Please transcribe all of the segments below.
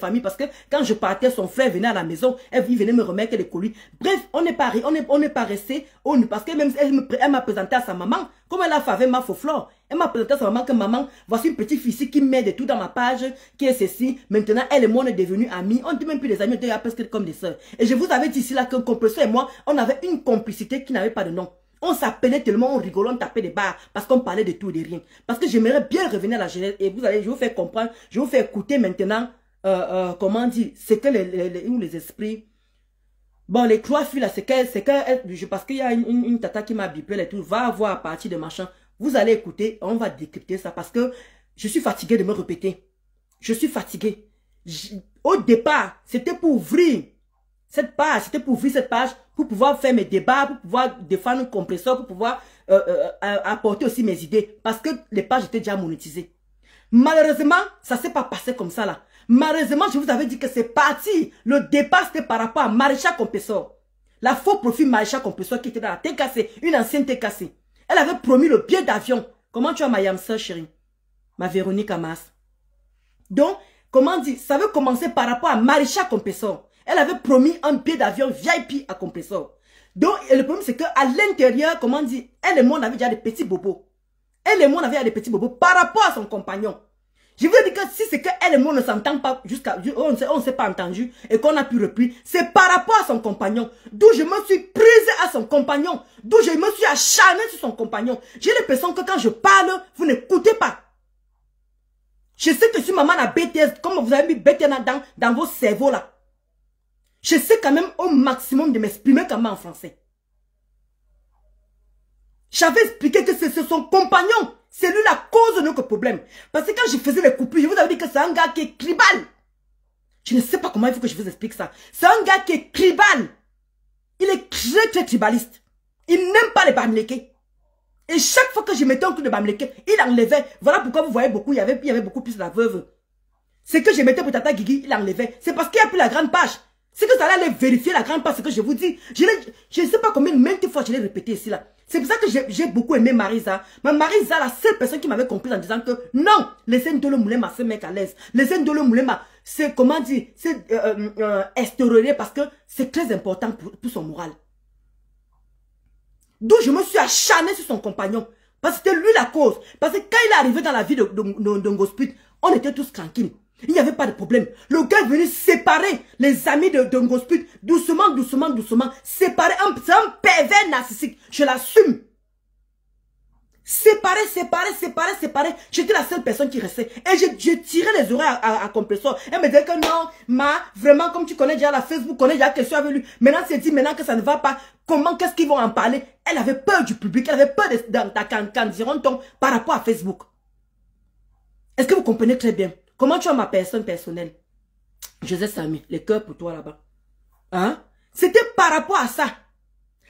famille parce que quand je partais, son frère venait à la maison, il venait me remettre les colis. Bref, on n'est pas resté, parce que même elle m'a présenté à sa maman, comme elle a fait avec ma faux-flore. Elle m'a présenté à sa maman que maman, voici une petite fille ici qui m'aide et tout dans ma page, qui est ceci. Maintenant, elle et moi, on est devenus amis. On ne dit même plus des amis, on était presque comme des sœurs. Et je vous avais dit ici là qu'un compresseur et moi, on avait une complicité qui n'avait pas de nom. On s'appelait tellement, on rigolait, on tapait des barres parce qu'on parlait de tout et de rien. Parce que j'aimerais bien revenir à la jeunesse et je vais vous faire comprendre, je vais vous faire écouter maintenant, comment dire, c'est que les esprits. Bon, les 3 filles là, c'est que, parce qu'il y a une tata qui m'a bipé et tout, va avoir à partir de machin. Vous allez écouter, on va décrypter ça parce que je suis fatigué de me répéter. Je suis fatigué. Au départ, c'était pour ouvrir cette page, pour pouvoir faire mes débats, pour pouvoir défendre un compresseur, pour pouvoir apporter aussi mes idées. Parce que les pages étaient déjà monétisées. Malheureusement, ça ne s'est pas passé comme ça là. Malheureusement, je vous avais dit que c'est parti. Le départ, c'était par rapport à Maréchal Compresseur. La faux profil Maréchal Compresseur qui était dans la TKC, une ancienne TKC. Elle avait promis le billet d'avion. Comment tu as ma yamsa, chérie? Ma Véronique Amas. Donc, comment dire, ça veut commencer par rapport à Maréchal Compresseur. Elle avait promis un billet d'avion VIP à Compresseur. Donc, le problème, c'est qu'à l'intérieur, comment dire, elle et moi, on avait déjà des petits bobos. Elle et moi, on avait déjà des petits bobos par rapport à son compagnon. Je veux dire que si c'est qu'elle et moi ne s'entendent pas on ne s'est pas entendu et qu'on a pu repris, c'est par rapport à son compagnon. D'où je me suis prise à son compagnon. D'où je me suis acharnée sur son compagnon. J'ai l'impression que quand je parle, vous n'écoutez pas. Je sais que si maman a BTS, comme vous avez mis BTS dans vos cerveaux là, je sais quand même au maximum de m'exprimer comme en français. J'avais expliqué que c'est son compagnon. C'est lui la cause de notre problème. Parce que quand je faisais les coupures, je vous avais dit que c'est un gars qui est tribal. Je ne sais pas comment il faut que je vous explique ça. C'est un gars qui est tribal. Il est très très tribaliste. Il n'aime pas les bamlékés. Et chaque fois que je mettais un coup de bamléké, il enlevait. Voilà pourquoi vous voyez beaucoup, il y avait beaucoup plus de la veuve. C'est que je mettais pour Tata Guigui, il enlevait. C'est parce qu'il n'y a plus la grande page. C'est que ça allait aller vérifier la grande page, ce que je vous dis. Je ne sais pas combien de fois je l'ai répété ici là. C'est pour ça que j'ai beaucoup aimé Marisa. Mais Marisa, la seule personne qui m'avait compris en disant que non, laissez Ndolo Moulema se mettre à l'aise. Laissez Ndolo Moulema, c'est comment dire, c'est extérioriser parce que c'est très important pour son moral. D'où je me suis acharnée sur son compagnon. Parce que c'était lui la cause. Parce que quand il est arrivé dans la vie de Ngospit, on était tous tranquilles. Il n'y avait pas de problème. Le gars est venu séparer les amis de Ngospit. Doucement, doucement, doucement. Séparer. C'est un pervers narcissique. Je l'assume. Séparer. J'étais la seule personne qui restait. Et je tirais les oreilles à Compresseur. Elle me disait que non, vraiment, comme tu connais déjà la Facebook, connais déjà question avec lui. Maintenant, c'est dit maintenant que ça ne va pas. Comment, qu'est-ce qu'ils vont en parler? Elle avait peur du public. Elle avait peur qu'en diront-on par rapport à Facebook. Est-ce que vous comprenez très bien? Comment tu as ma personne personnelle? José Samy, les cœurs pour toi là-bas. Hein? C'était par rapport à ça.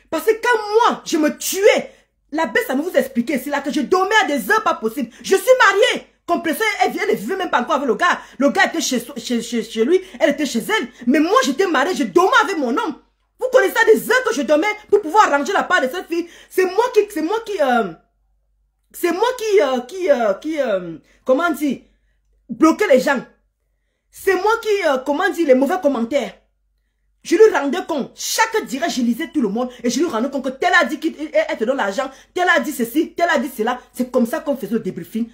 Parce que quand moi, je me tuais, la baisse, ça me vous expliquer ici là, que je dormais à des heures pas possibles. Je suis mariée. Compresseur, elle ne vivait même pas encore avec le gars. Le gars était chez lui, elle était chez elle. Mais moi, j'étais mariée, je dormais avec mon homme. Vous connaissez ça des heures que je dormais pour pouvoir ranger la part de cette fille. C'est moi qui, comment dire, bloquer les gens. C'est moi qui, comment dire, les mauvais commentaires. Je lui rendais compte. Chaque direct, je lisais tout le monde. Et je lui rendais compte que tel a dit qu'elle te donne l'argent. Tel a dit ceci, tel a dit cela. C'est comme ça qu'on faisait le débriefing.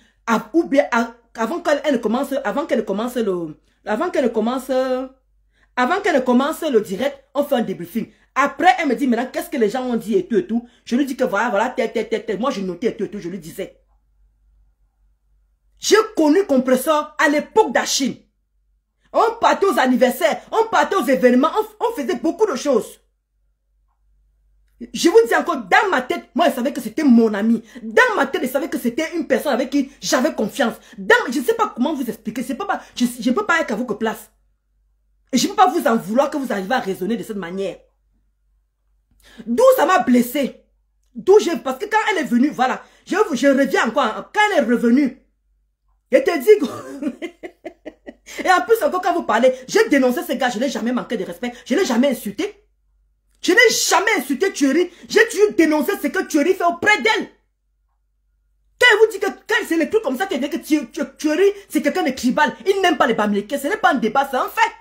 Ou bien, avant qu'elle ne commence le direct, on fait un débriefing. Après, elle me dit maintenant, qu'est-ce que les gens ont dit et tout et tout. Je lui dis que voilà, tel. Moi, je notais et tout et tout. Je lui disais. J'ai connu Compresseur à l'époque d'Achille. On partait aux anniversaires, on partait aux événements, on faisait beaucoup de choses. Je vous dis encore, dans ma tête, moi je savais que c'était mon ami. Dans ma tête, je savais que c'était une personne avec qui j'avais confiance. Je ne sais pas comment vous expliquer, je ne peux pas être à votre place. Et je ne peux pas vous en vouloir que vous arrivez à raisonner de cette manière. D'où ça m'a blessé. Parce que quand elle est venue, voilà, je reviens encore, quand elle est revenue, je te dis... Et en plus, encore quand vous parlez, j'ai dénoncé ce gars, je n'ai jamais manqué de respect, je n'ai jamais insulté. Je n'ai jamais insulté Thierry, j'ai toujours dénoncé ce que Thierry fait auprès d'elle. Quel il vous dit que quand c'est les trucs comme ça, que tuerie, c'est quelqu'un de tribal. Il n'aime pas les Bamileke. Ce n'est pas un débat, c'est un fait.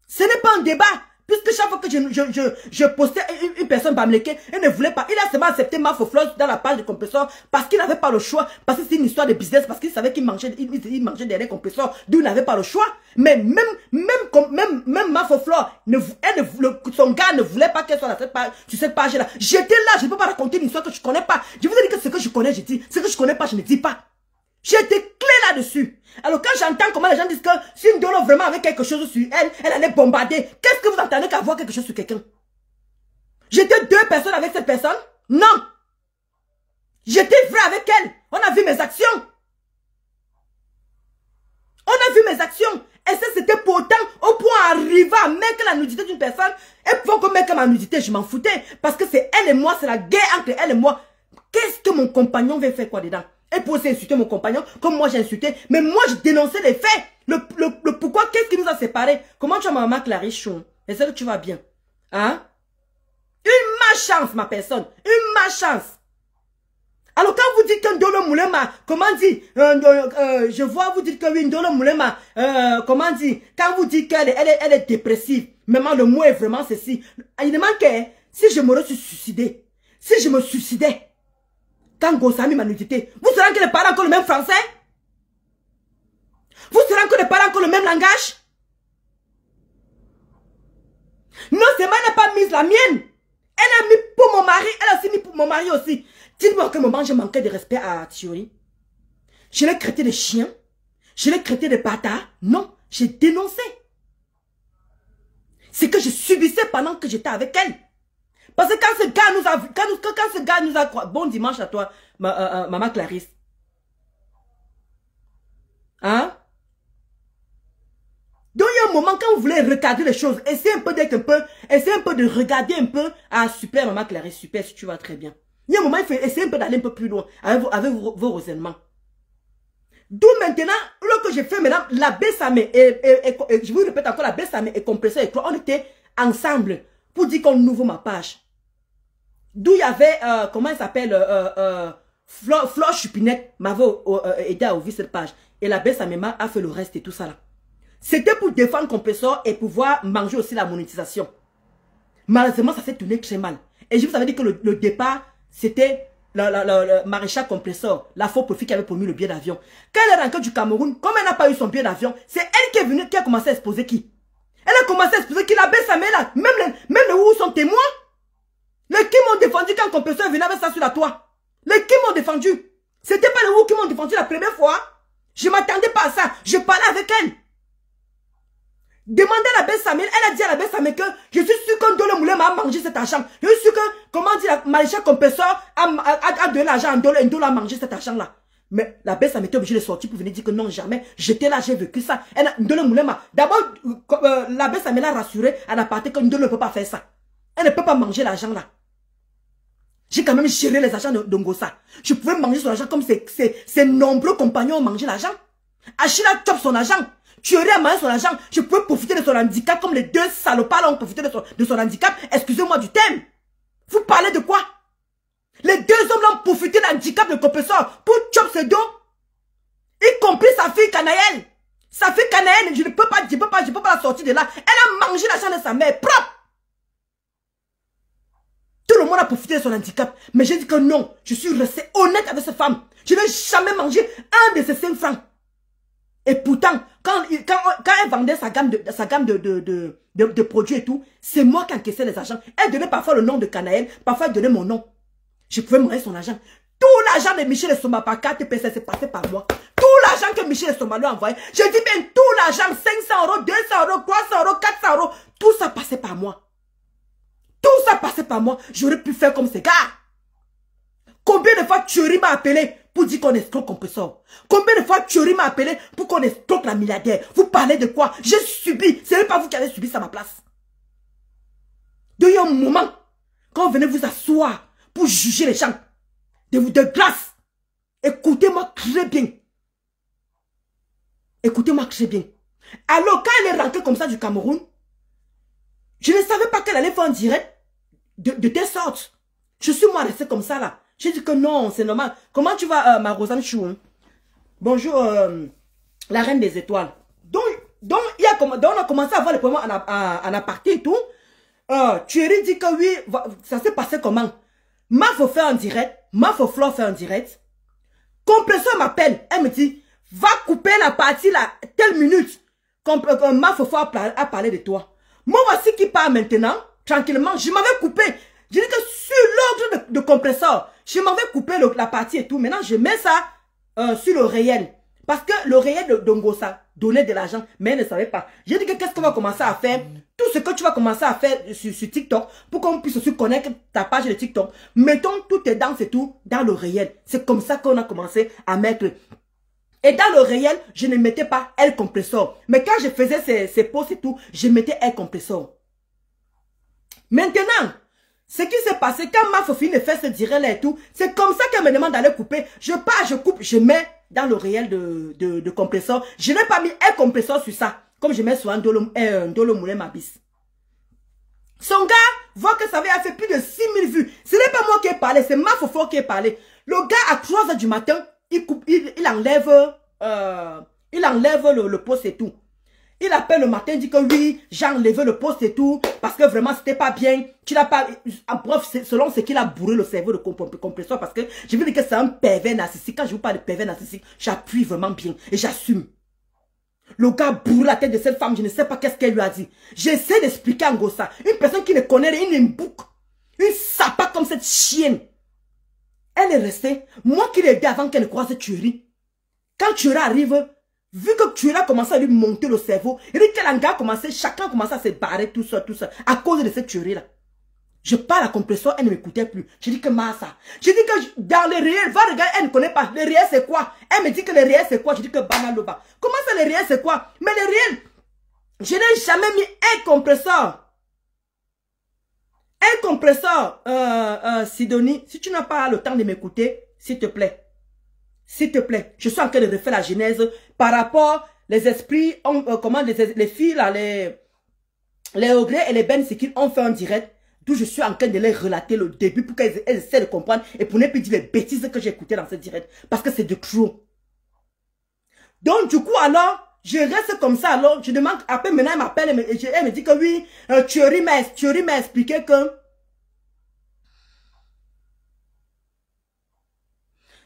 Ce n'est pas un débat. Puisque chaque fois que je postais une personne Bamileke, elle ne voulait pas. Il a seulement accepté ma Foflore dans la page de compresseur parce qu'il n'avait pas le choix. Parce que c'est une histoire de business. Parce qu'il savait qu'il mangeait des compresseurs. D'où il n'avait pas le choix. Mais même ma Foflore, son gars ne voulait pas qu'elle soit sur cette page-là. J'étais là, je ne peux pas raconter une histoire que je ne connais pas. Je vous ai dit que ce que je connais, je dis. Ce que je ne connais pas, je ne dis pas. J'étais clé là-dessus. Alors quand j'entends comment les gens disent que si Ndolo vraiment avait quelque chose sur elle, elle allait bombarder. Qu'est-ce que vous entendez qu'avoir quelque chose sur quelqu'un? J'étais deux personnes avec cette personne? Non. J'étais vrai avec elle. On a vu mes actions. On a vu mes actions. Et ça c'était pourtant au point d'arriver à mettre la nudité d'une personne. Et pour qu'on mette ma nudité, je m'en foutais. Parce que c'est elle et moi, c'est la guerre entre elle et moi. Qu'est-ce que mon compagnon veut faire quoi dedans? Elle peut aussi insulter mon compagnon, comme moi j'ai insulté. Mais moi, je dénonçais les faits. Le pourquoi, qu'est-ce qui nous a séparés? Comment tu as ma maman Clarisse Chon? Est-ce que tu vas bien? Hein? Une malchance, ma personne. Une malchance. Alors quand vous dites que Ndolo Moulema, comment dire, je vois vous dites que oui, Ndolo Moulema, comment dire, quand vous dites qu'elle est dépressive, même le mot est vraiment ceci. Il demande que si je me suicidé, si je me suicidais, quand Gossami m'a nudité, vous serez que les parents ont le même français? Vous serez que les parents ont le même langage? Non, c'est moi, elle n'a pas mis la mienne. Elle a mis pour mon mari, elle a aussi mis pour mon mari aussi. Dites-moi à quel moment j'ai manqué de respect à Thierry. Je l'ai traité de chien. Je l'ai traité de bâtard. Non, j'ai dénoncé. C'est que je subissais pendant que j'étais avec elle. Parce que quand ce gars nous a... Quand ce gars nous a... Bon dimanche à toi, maman Clarisse. Hein? Donc il y a un moment quand vous voulez regarder les choses, essayez un peu d'être un peu... Essayez un peu de regarder un peu... Ah super maman Clarisse, super si tu vas très bien. Il y a un moment, il faut essayer un peu d'aller un peu plus loin avec vos raisonnements. D'où maintenant, lorsque j'ai fait maintenant, la Bessamé, je vous répète encore, la Bessamé et Compresseur et Claude, on était ensemble pour dire qu'on ouvre ma page. D'où il y avait, comment elle s'appelle, Flore Chupinette m'avait aidé à ouvrir cette page. Et la Bessamé a fait le reste et tout ça là. C'était pour défendre Compresseur et pouvoir manger aussi la monétisation. Malheureusement, ça s'est tourné très mal. Et je vous avais dit que le départ, c'était le maréchal Compresseur, la faux profit qui avait promis le billet d'avion. Quand elle est rentrée du Cameroun, comme elle n'a pas eu son billet d'avion, c'est elle qui est venue, qui a commencé à exposer qui? Elle a commencé à exposer qui? La Bessamé là, même les où sont témoins. Les qui m'ont défendu quand Compresseur venait avec ça sur la toit. Les qui m'ont défendu. C'était pas les où qui m'ont défendu la première fois. Je m'attendais pas à ça. Je parlais avec elle. Demandez à la Bessamé, elle a dit à la Bessamé que je suis sûr que Ndolo Moulema a mangé cet argent. Je suis sûr que, comment dire, la maréchal Compresseur a donné l'argent à Ndolo et Ndolo a mangé cet argent-là. Mais la Bessamé était obligée de sortir pour venir dire que non, jamais. J'étais là, j'ai vécu ça. Ndolo Moulema, d'abord, la Bessamé l'a rassuré à la partie que Ndolo ne peut pas faire ça. Elle ne peut pas manger l'argent là. J'ai quand même géré les argents de Ngossa. Je pouvais manger son argent comme ses nombreux compagnons ont mangé l'argent. Achille a top son argent. Tu aurais à manger son argent. Je pouvais profiter de son handicap comme les deux salopards ont profité de son handicap. Excusez-moi du thème. Vous parlez de quoi? Les deux hommes ont profité de l'handicap de Compresseur pour chop ses dos. Y compris sa fille Canaëlle. Sa fille Canaëlle, je ne peux pas la sortir de là. Elle a mangé l'argent de sa mère propre. Tout le monde a profité de son handicap. Mais j'ai dit que non, je suis resté honnête avec cette femme. Je n'ai jamais mangé un de ces 5 francs. Et pourtant, quand elle vendait sa gamme de produits et tout, c'est moi qui encaissais les argent. Elle donnait parfois le nom de Canaëlle, parfois elle donnait mon nom. Je pouvais manger son argent. Tout l'argent de Michel Essoma par 4 PC, c'est passé par moi. Tout l'argent que Michel Essoma lui a envoyé, je dis bien tout l'argent, 500 €, 200 €, 300 €, 400 €, tout ça passait par moi. Tout ça passait par moi. J'aurais pu faire comme ces gars. Combien de fois Thierry m'a appelé pour dire qu'on escroque Compresseur? Combien de fois Thierry m'a appelé pour qu'on escroque la milliardaire? Vous parlez de quoi? J'ai subi. Ce n'est pas vous qui avez subi ça à ma place. Il y a un moment, quand vous venez vous asseoir pour juger les gens, de grâce, écoutez-moi très bien. Écoutez-moi très bien. Alors, quand elle est rentrée comme ça du Cameroun, je ne savais pas qu'elle allait faire un direct de telle sorte. Je suis moi restée comme ça là. J'ai dit que non, c'est normal. Comment tu vas, ma Rosanne Chou? Hein? Bonjour, la reine des étoiles. Donc on a commencé à voir les problèmes en aparté et tout. Thierry dit que oui, ça s'est passé comment? Mafo fait en direct, Mafo Flore fait en direct. Compresseur m'appelle, elle me dit, va couper la partie là, telle minute. Mafo Flore a parlé de toi. Moi voici qui part maintenant, tranquillement, je m'avais coupé. Je dis que sur l'ordre de compresseur, je m'avais coupé la partie et tout. Maintenant, je mets ça sur le réel. Parce que le réel de Ngosa donnait de l'argent, mais elle ne savait pas. J'ai dit que qu'est-ce qu'on va commencer à faire? Tout ce que tu vas commencer à faire sur TikTok, pour qu'on puisse aussi connaître ta page de TikTok. Mettons toutes tes danses et tout dans le réel. C'est comme ça qu'on a commencé à mettre. Et dans le réel, je ne mettais pas L compresseur. Mais quand je faisais ces posts et tout, je mettais L compresseur. Maintenant, ce qui s'est passé, quand ma Fofine fait ce direct là et tout, c'est comme ça qu'elle me demande d'aller couper. Je pars, je coupe, je mets dans le réel de compresseur. Je n'ai pas mis un compresseur sur ça, comme je mets sur un Dolo Moulin Mabis. Son gars voit que ça avait fait plus de 6000 vues. Ce n'est pas moi qui ai parlé, c'est ma Fofo qui ai parlé. Le gars, à 3 h du matin, il enlève le post et tout. Il appelle le matin, dit que oui, j'ai enlevé le poste et tout, parce que vraiment, c'était pas bien. Tu n'as pas, bref, selon ce qu'il a bourré le cerveau de compresseur, parce que je veux dire que c'est un pervers narcissique. Quand je vous parle de pervers narcissique, j'appuie vraiment bien et j'assume. Le gars bourre la tête de cette femme, je ne sais pas qu'est-ce qu'elle lui a dit. J'essaie d'expliquer en gros ça. Une personne qui ne connaît rien, une boucle, une sapate comme cette chienne. Elle est restée, moi qui l'ai dit avant qu'elle croise Thierry. Quand Thierry arrive, vu que Thierry a commencé à lui monter le cerveau, il dit que l'anga a commencé, chacun a commencé à se barrer tout ça, à cause de cette Thierry là. Je parle à compresseur, elle ne m'écoutait plus. Je dis que Massa. Je dis que dans le réel, va regarder, elle ne connaît pas. Le réel c'est quoi? Elle me dit que le réel c'est quoi? Je dis que Banaloba. Comment ça le réel c'est quoi? Mais le réel, je n'ai jamais mis un compresseur. Un compresseur, Sidonie, si tu n'as pas le temps de m'écouter, s'il te plaît. S'il te plaît, je suis en train de refaire la genèse par rapport les esprits, comment les filles là, les Ogré et les Ben Sikil ont fait un direct, d'où je suis en train de les relater le début pour qu'elles essaient de comprendre et pour ne plus dire les bêtises que j'ai écoutées dans ce direct, parce que c'est de trop. Donc du coup alors, je reste comme ça alors, je demande, après maintenant elle m'appelle, elle me dit que oui, Thierry m'a expliqué que...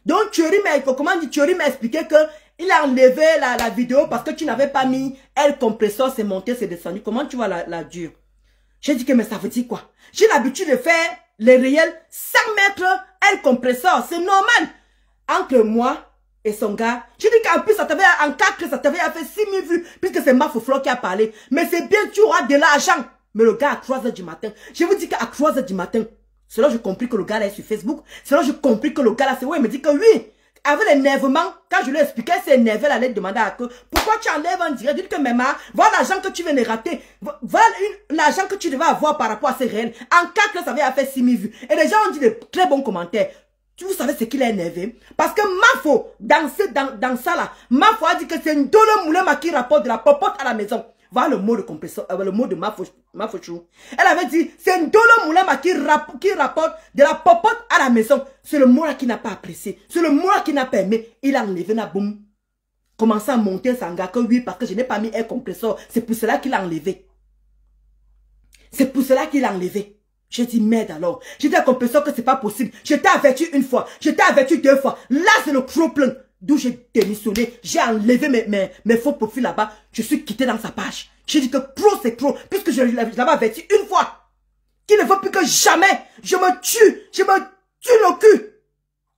Donc Thierry m'a expliqué que il a enlevé la vidéo parce que tu n'avais pas mis L compresseur, c'est monté, c'est descendu. Comment tu vas la dure? J'ai dit que mais ça veut dire quoi? J'ai l'habitude de faire les réels sans mettre L compresseur, c'est normal. Entre moi et son gars, j'ai dit qu'en plus ça t'avait en 4, ça t'avait fait 6000 vues puisque c'est ma Foflo qui a parlé. Mais c'est bien, tu auras de l'argent. Mais le gars à 3 h du matin, je vous dis qu'à 3 h du matin, c'est là que j'ai compris que le gars là est sur Facebook. C'est là que j'ai compris que le gars là, c'est ouais, il me dit que oui. Avec l'énervement, quand je lui ai expliqué, c'est énervé, elle allait demander à que pourquoi tu enlèves un direct. Dis que même, voilà l'argent que tu viens de rater. Voilà l'argent que tu devais avoir par rapport à ces réels. En 4 ans, ça avait fait 6000 vues. Et les gens ont dit de très bons commentaires. Vous savez ce qu'il est énervé? Parce que Mafo, dans ça là, Mafo a dit que c'est une Dolo Moulema qui rapporte de la popote à la maison. Voilà le mot de compresseur, le mot de Mafochou. Elle avait dit, c'est une Dolo Moulema qui rapporte de la popote à la maison. C'est le mot là qui n'a pas apprécié. C'est le mot là qui n'a pas aimé. Il a enlevé la boum. Commencé à monter son gars que oui, parce que je n'ai pas mis un compresseur. C'est pour cela qu'il a enlevé. C'est pour cela qu'il a enlevé. J'ai dit merde alors. J'ai dit à compresseur que c'est pas possible. Je t'ai averti une fois. Je t'ai averti 2 fois. Là c'est le trop plein. D'où j'ai démissionné, j'ai enlevé mes faux profils là-bas, je suis quitté dans sa page. J'ai dit que pro c'est pro, puisque je l'avais averti une fois, qu'il ne faut plus que jamais je me tue le cul,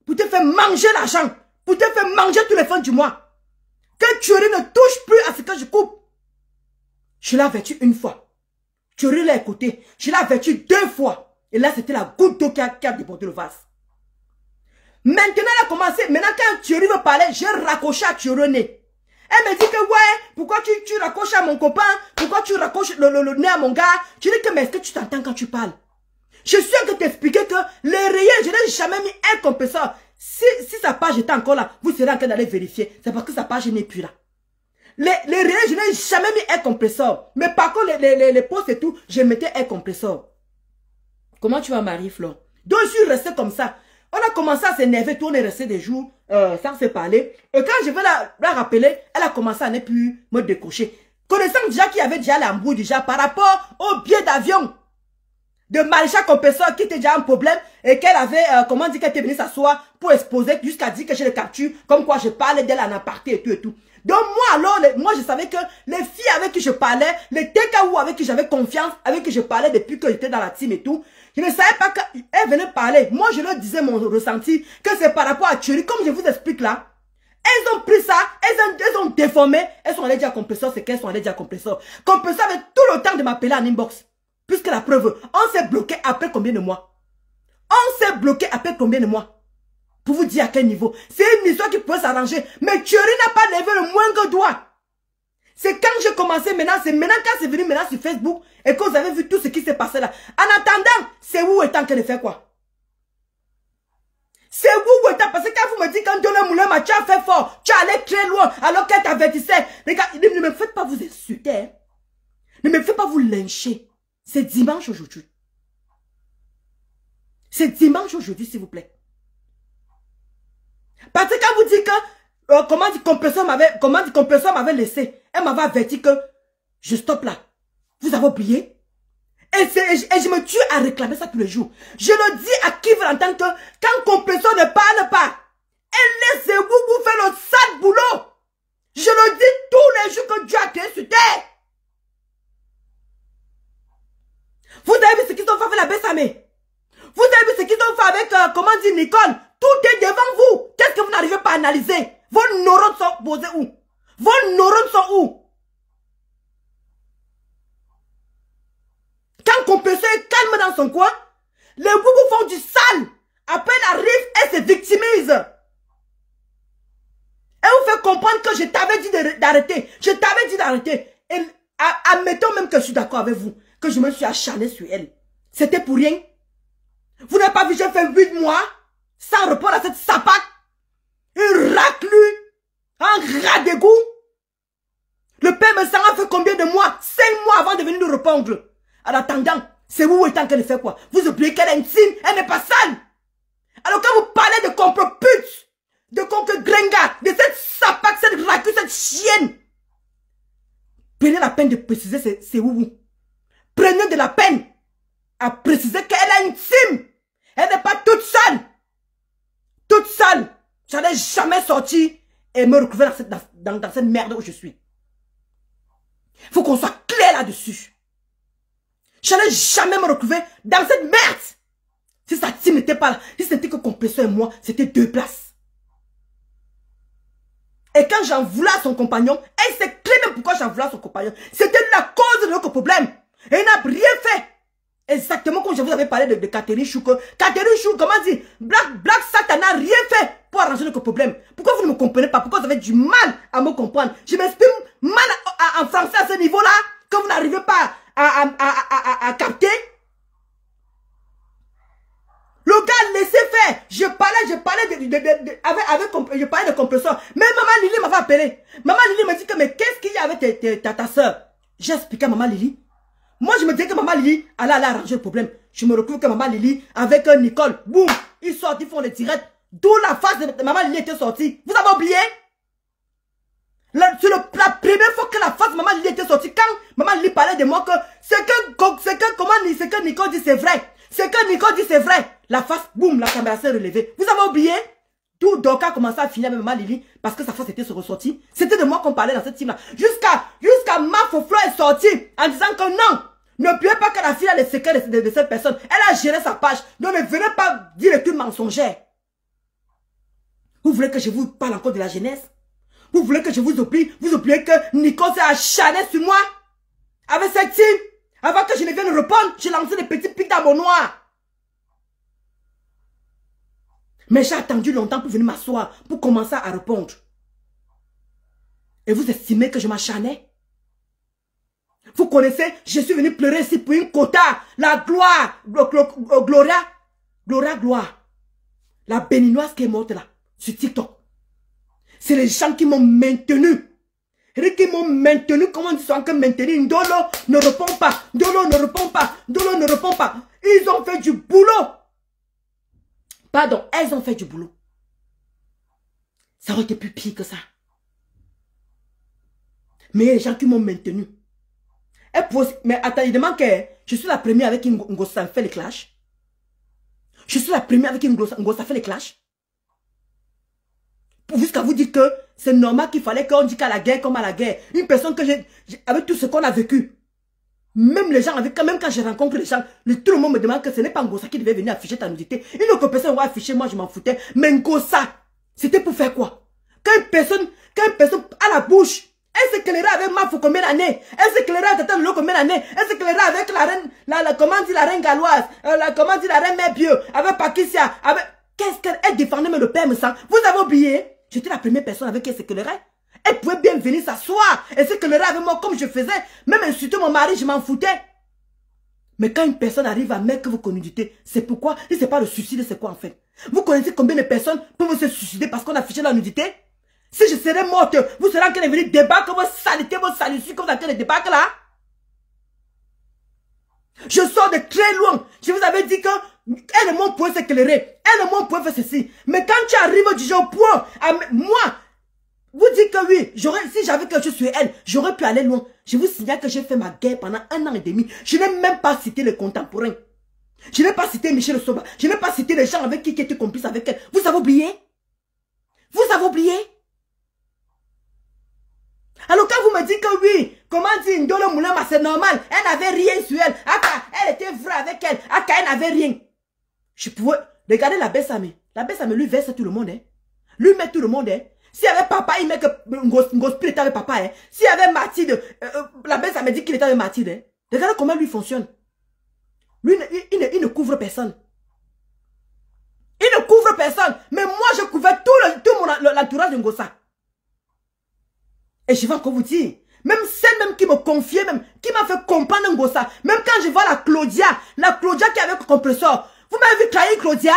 pour te faire manger l'argent, pour te faire manger tous les fins du mois. Que Thierry ne touche plus à ce que je coupe. Je l'ai averti une fois, Thierry l'a écouté, je l'ai averti 2 fois, et là c'était la goutte d'eau qui a débordé le vase. Maintenant, elle a commencé. Maintenant, quand Thierry veut parler, j'ai raccroché à Thierry nez. Elle me dit que, ouais, pourquoi tu raccroches à mon copain? Pourquoi tu raccroches le nez à mon gars? Je dis que, mais est-ce que tu t'entends quand tu parles? Je suis en train de t'expliquer que les réels, je n'ai jamais mis un compresseur. Si sa page était encore là, vous serez en train d'aller vérifier. C'est parce que sa page n'est plus là. Les réels, je n'ai jamais mis un compresseur. Mais par contre, les posts et tout, je mettais un compresseur. Comment tu vas, Marie-Flore? Donc, je suis restée comme ça. On a commencé à s'énerver, tout on est resté des jours sans se parler. Et quand je vais la rappeler, elle a commencé à ne plus me décocher. Connaissant déjà qu'il y avait déjà l'embrouille déjà par rapport au billet d'avion de Maréchal Compresseur qui était déjà un problème et qu'elle avait, comment dire, qu'elle était venue s'asseoir pour exposer jusqu'à dire que j'ai le capture, comme quoi je parlais d'elle en aparté et tout et tout. Donc moi alors, moi je savais que les filles avec qui je parlais, les TKO avec qui j'avais confiance, avec qui je parlais depuis que j'étais dans la team et tout, je ne savais pas qu'elles venaient parler. Moi je leur disais mon ressenti, que c'est par rapport à Thierry, comme je vous explique là. Elles ont pris ça, elles ont déformé, elles sont allées dire à Compresseur, c'est qu'elles sont allées dire à Compresseur. Compresseur avait tout le temps de m'appeler en inbox. Puisque la preuve, on s'est bloqué après combien de mois? On s'est bloqué après combien de mois? Pour vous dire à quel niveau. C'est une histoire qui peut s'arranger. Mais Thierry n'a pas levé le moindre doigt. C'est quand j'ai commencé maintenant, c'est maintenant quand c'est venu maintenant sur Facebook et que vous avez vu tout ce qui s'est passé là. En attendant, c'est où est en train de faire quoi? C'est où est en parce que quand vous me dites quand Dona Moulema, tu as fait fort, tu es allé très loin alors qu'elle t'avertissait. Les gars, ne me faites pas vous insulter. Hein? Ne me faites pas vous lyncher. C'est dimanche aujourd'hui. C'est dimanche aujourd'hui, s'il vous plaît. Parce que quand vous dites que, comment dit Compresseur m'avait laissé, elle m'avait averti que je stoppe là. Vous avez oublié? Et je me tue à réclamer ça tous les jours. Je le dis à qui veut l'entendre que quand Compresseur ne parle pas, elle laisse vous faire le sale boulot. Je le dis tous les jours que Dieu a créé sur terre. Vous avez vu ce qu'ils ont fait avec la Bessamé? Vous avez vu ce qu'ils ont fait avec, comment dire, Nicole? Tout est devant vous. Qu'est-ce que vous n'arrivez pas à analyser? Vos neurones sont posés où? Vos neurones sont où? Quand Compresseur est calme dans son coin, les gougous font du sale. Après, elle arrive et se victimise. Elle vous fait comprendre que je t'avais dit d'arrêter. Je t'avais dit d'arrêter. Et admettons même que je suis d'accord avec vous. Que je me suis acharné sur elle. C'était pour rien. Vous n'avez pas vu, j'ai fait 8 mois sans repos à cette sapac. Une raclue. Un rat d'égout. Le père me s'en a fait combien de mois? 5 mois avant de venir nous répondre. En attendant, c'est vous étant qu'elle fait quoi? Vous oubliez qu'elle est intime, elle n'est pas sale. Alors quand vous parlez de compre-pute, de concre-gringa, de cette sapac, cette raclue, cette chienne, prenez la peine de préciser c'est où. Prenez de la peine à préciser qu'elle est intime. Elle n'est pas toute seule. Toute seule. Je n'allais jamais sortir et me retrouver dans cette merde où je suis. Il faut qu'on soit clair là-dessus. Je n'allais jamais me retrouver dans cette merde. Si sa team n'était pas là, si c'était que Compresseur et moi, c'était 2 places. Et quand j'en voulais à son compagnon, elle sait très bien pourquoi j'en voulais à son compagnon. C'était la cause de notre problème. Et il n'a rien fait. Exactement comme je vous avais parlé de Catherine Chou. Catherine Chou, comment dire, Black Satan n'a rien fait pour arranger notre problème. Pourquoi vous ne me comprenez pas? Pourquoi vous avez du mal à me comprendre? Je m'exprime mal en français à ce niveau-là, que vous n'arrivez pas à capter. Le gars laissez faire. Je parlais de Compresseur. Mais maman Lily m'avait appelé. Maman Lily m'a dit que mais qu'est-ce qu'il y a avec ta soeur? J'ai expliqué à maman Lily. Moi, je me disais que maman Lily allait arranger le problème. Je me retrouve que maman Lily, avec Nicole, boum, ils sortent, ils font les directs. D'où la face de maman Lily était sortie. Vous avez oublié? C'est la première fois que la face de maman Lily était sortie. Quand maman Lily parlait de moi, que que Nicole dit c'est vrai. C'est que Nicole dit c'est vrai. La face, boum, la caméra s'est relevée. Vous avez oublié? Tout Doka a commencé à finir avec maman Lily parce que sa face était ressortie. C'était de moi qu'on parlait dans cette team-là. Jusqu'à Mafoflo est sortie en disant que non. N'oubliez pas que la fille a les secrets de cette personne. Elle a géré sa page. Donc ne venez pas dire des trucs mensongers. Vous voulez que je vous parle encore de la jeunesse? Vous voulez que je vous oublie? Vous oubliez que Nicole s'est acharnée sur moi? Avec cette team? Avant que je ne vienne répondre, j'ai lancé des petits pics dans mon noir. Mais j'ai attendu longtemps pour venir m'asseoir, pour commencer à répondre. Et vous estimez que je m'acharnais? Vous connaissez, je suis venu pleurer ici pour une quota. La gloire, Gloria. La béninoise qui est morte là, sur TikTok. C'est les gens qui m'ont maintenu. Qui m'ont maintenu, comment ils sont encore maintenus. Ndolo ne répond pas. Ndolo ne répond pas. Ndolo ne répond pas. Ils ont fait du boulot. Pardon, elles ont fait du boulot. Ça aurait été plus pire que ça. Mais il y a des gens qui m'ont maintenu. Mais attends, il demande que je suis la première avec qui Ngossa fait les clashs. Je suis la première avec qui Ngossa fait les clashs. Jusqu'à vous dire que c'est normal qu'il fallait qu'on dise qu'à la guerre comme à la guerre. Une personne que avec tout ce qu'on a vécu. Même les gens, même quand je rencontre les gens, tout le monde me demande que ce n'est pas Ngossa qui devait venir afficher ta nudité. Une autre personne va afficher, moi je m'en foutais. Mais Ngossa, c'était pour faire quoi? Quand une personne a la bouche, elle s'éclairait avec Mafou combien d'années? Elle s'éclairait avec Tata Lolo combien d'années? Elle s'éclairait avec la reine, comment dit la reine galloise, comment dit la reine Mère Pieux, avec Patricia, avec... Qu'est-ce qu'elle défendait, mais le père me sent. Vous avez oublié? J'étais la première personne avec qui elle s'éclairait. Elle pouvait bien venir s'asseoir et s'éclairer avec moi comme je faisais. Même insulter mon mari, je m'en foutais. Mais quand une personne arrive à mettre que vous connaissez, c'est pourquoi? Si c'est pas le suicide, c'est quoi en fait? Vous connaissez combien de personnes peuvent se suicider parce qu'on a affiché la nudité? Si je serais morte, vous serez en train de venir débattre vos saletés, vos salissures, comme vous êtes en train de débattre là? Je sors de très loin. Je vous avais dit que elle et moi pouvait s'éclairer. Elle et moi pouvait faire ceci. Mais quand tu arrives du genre point, moi, vous dites que oui, si j'avais quelque chose sur elle, j'aurais pu aller loin. Je vous signale que j'ai fait ma guerre pendant 1 an et demi. Je n'ai même pas cité les contemporains. Je n'ai pas cité Michel Soba. Je n'ai pas cité les gens avec qui étaient complices avec elle. Vous avez oublié? Vous avez oublié? Alors quand vous me dites que oui, comment dire Ndolo Moulama, c'est normal, elle n'avait rien sur elle. Aka, elle était vraie avec elle. Aka, elle n'avait rien. Je pouvais... Regardez la Bessame. La Bessame lui verse tout le monde. Hein. Lui met tout le monde. Hein. S'il y avait papa, il met que Ngospil était avec papa. Hein. S'il y avait Mathilde, la Bessame dit qu'il était avec Mathilde. Hein. Regardez comment lui fonctionne. Lui, il ne couvre personne. Il ne couvre personne. Mais moi, je couvrais tout l'entourage de Ngossa. Et je vais encore vous dire, même celle même qui me confiait, même, qui m'a fait comprendre Ngossa, même quand je vois la Claudia qui est avec Compressor, vous m'avez vu trahir Claudia?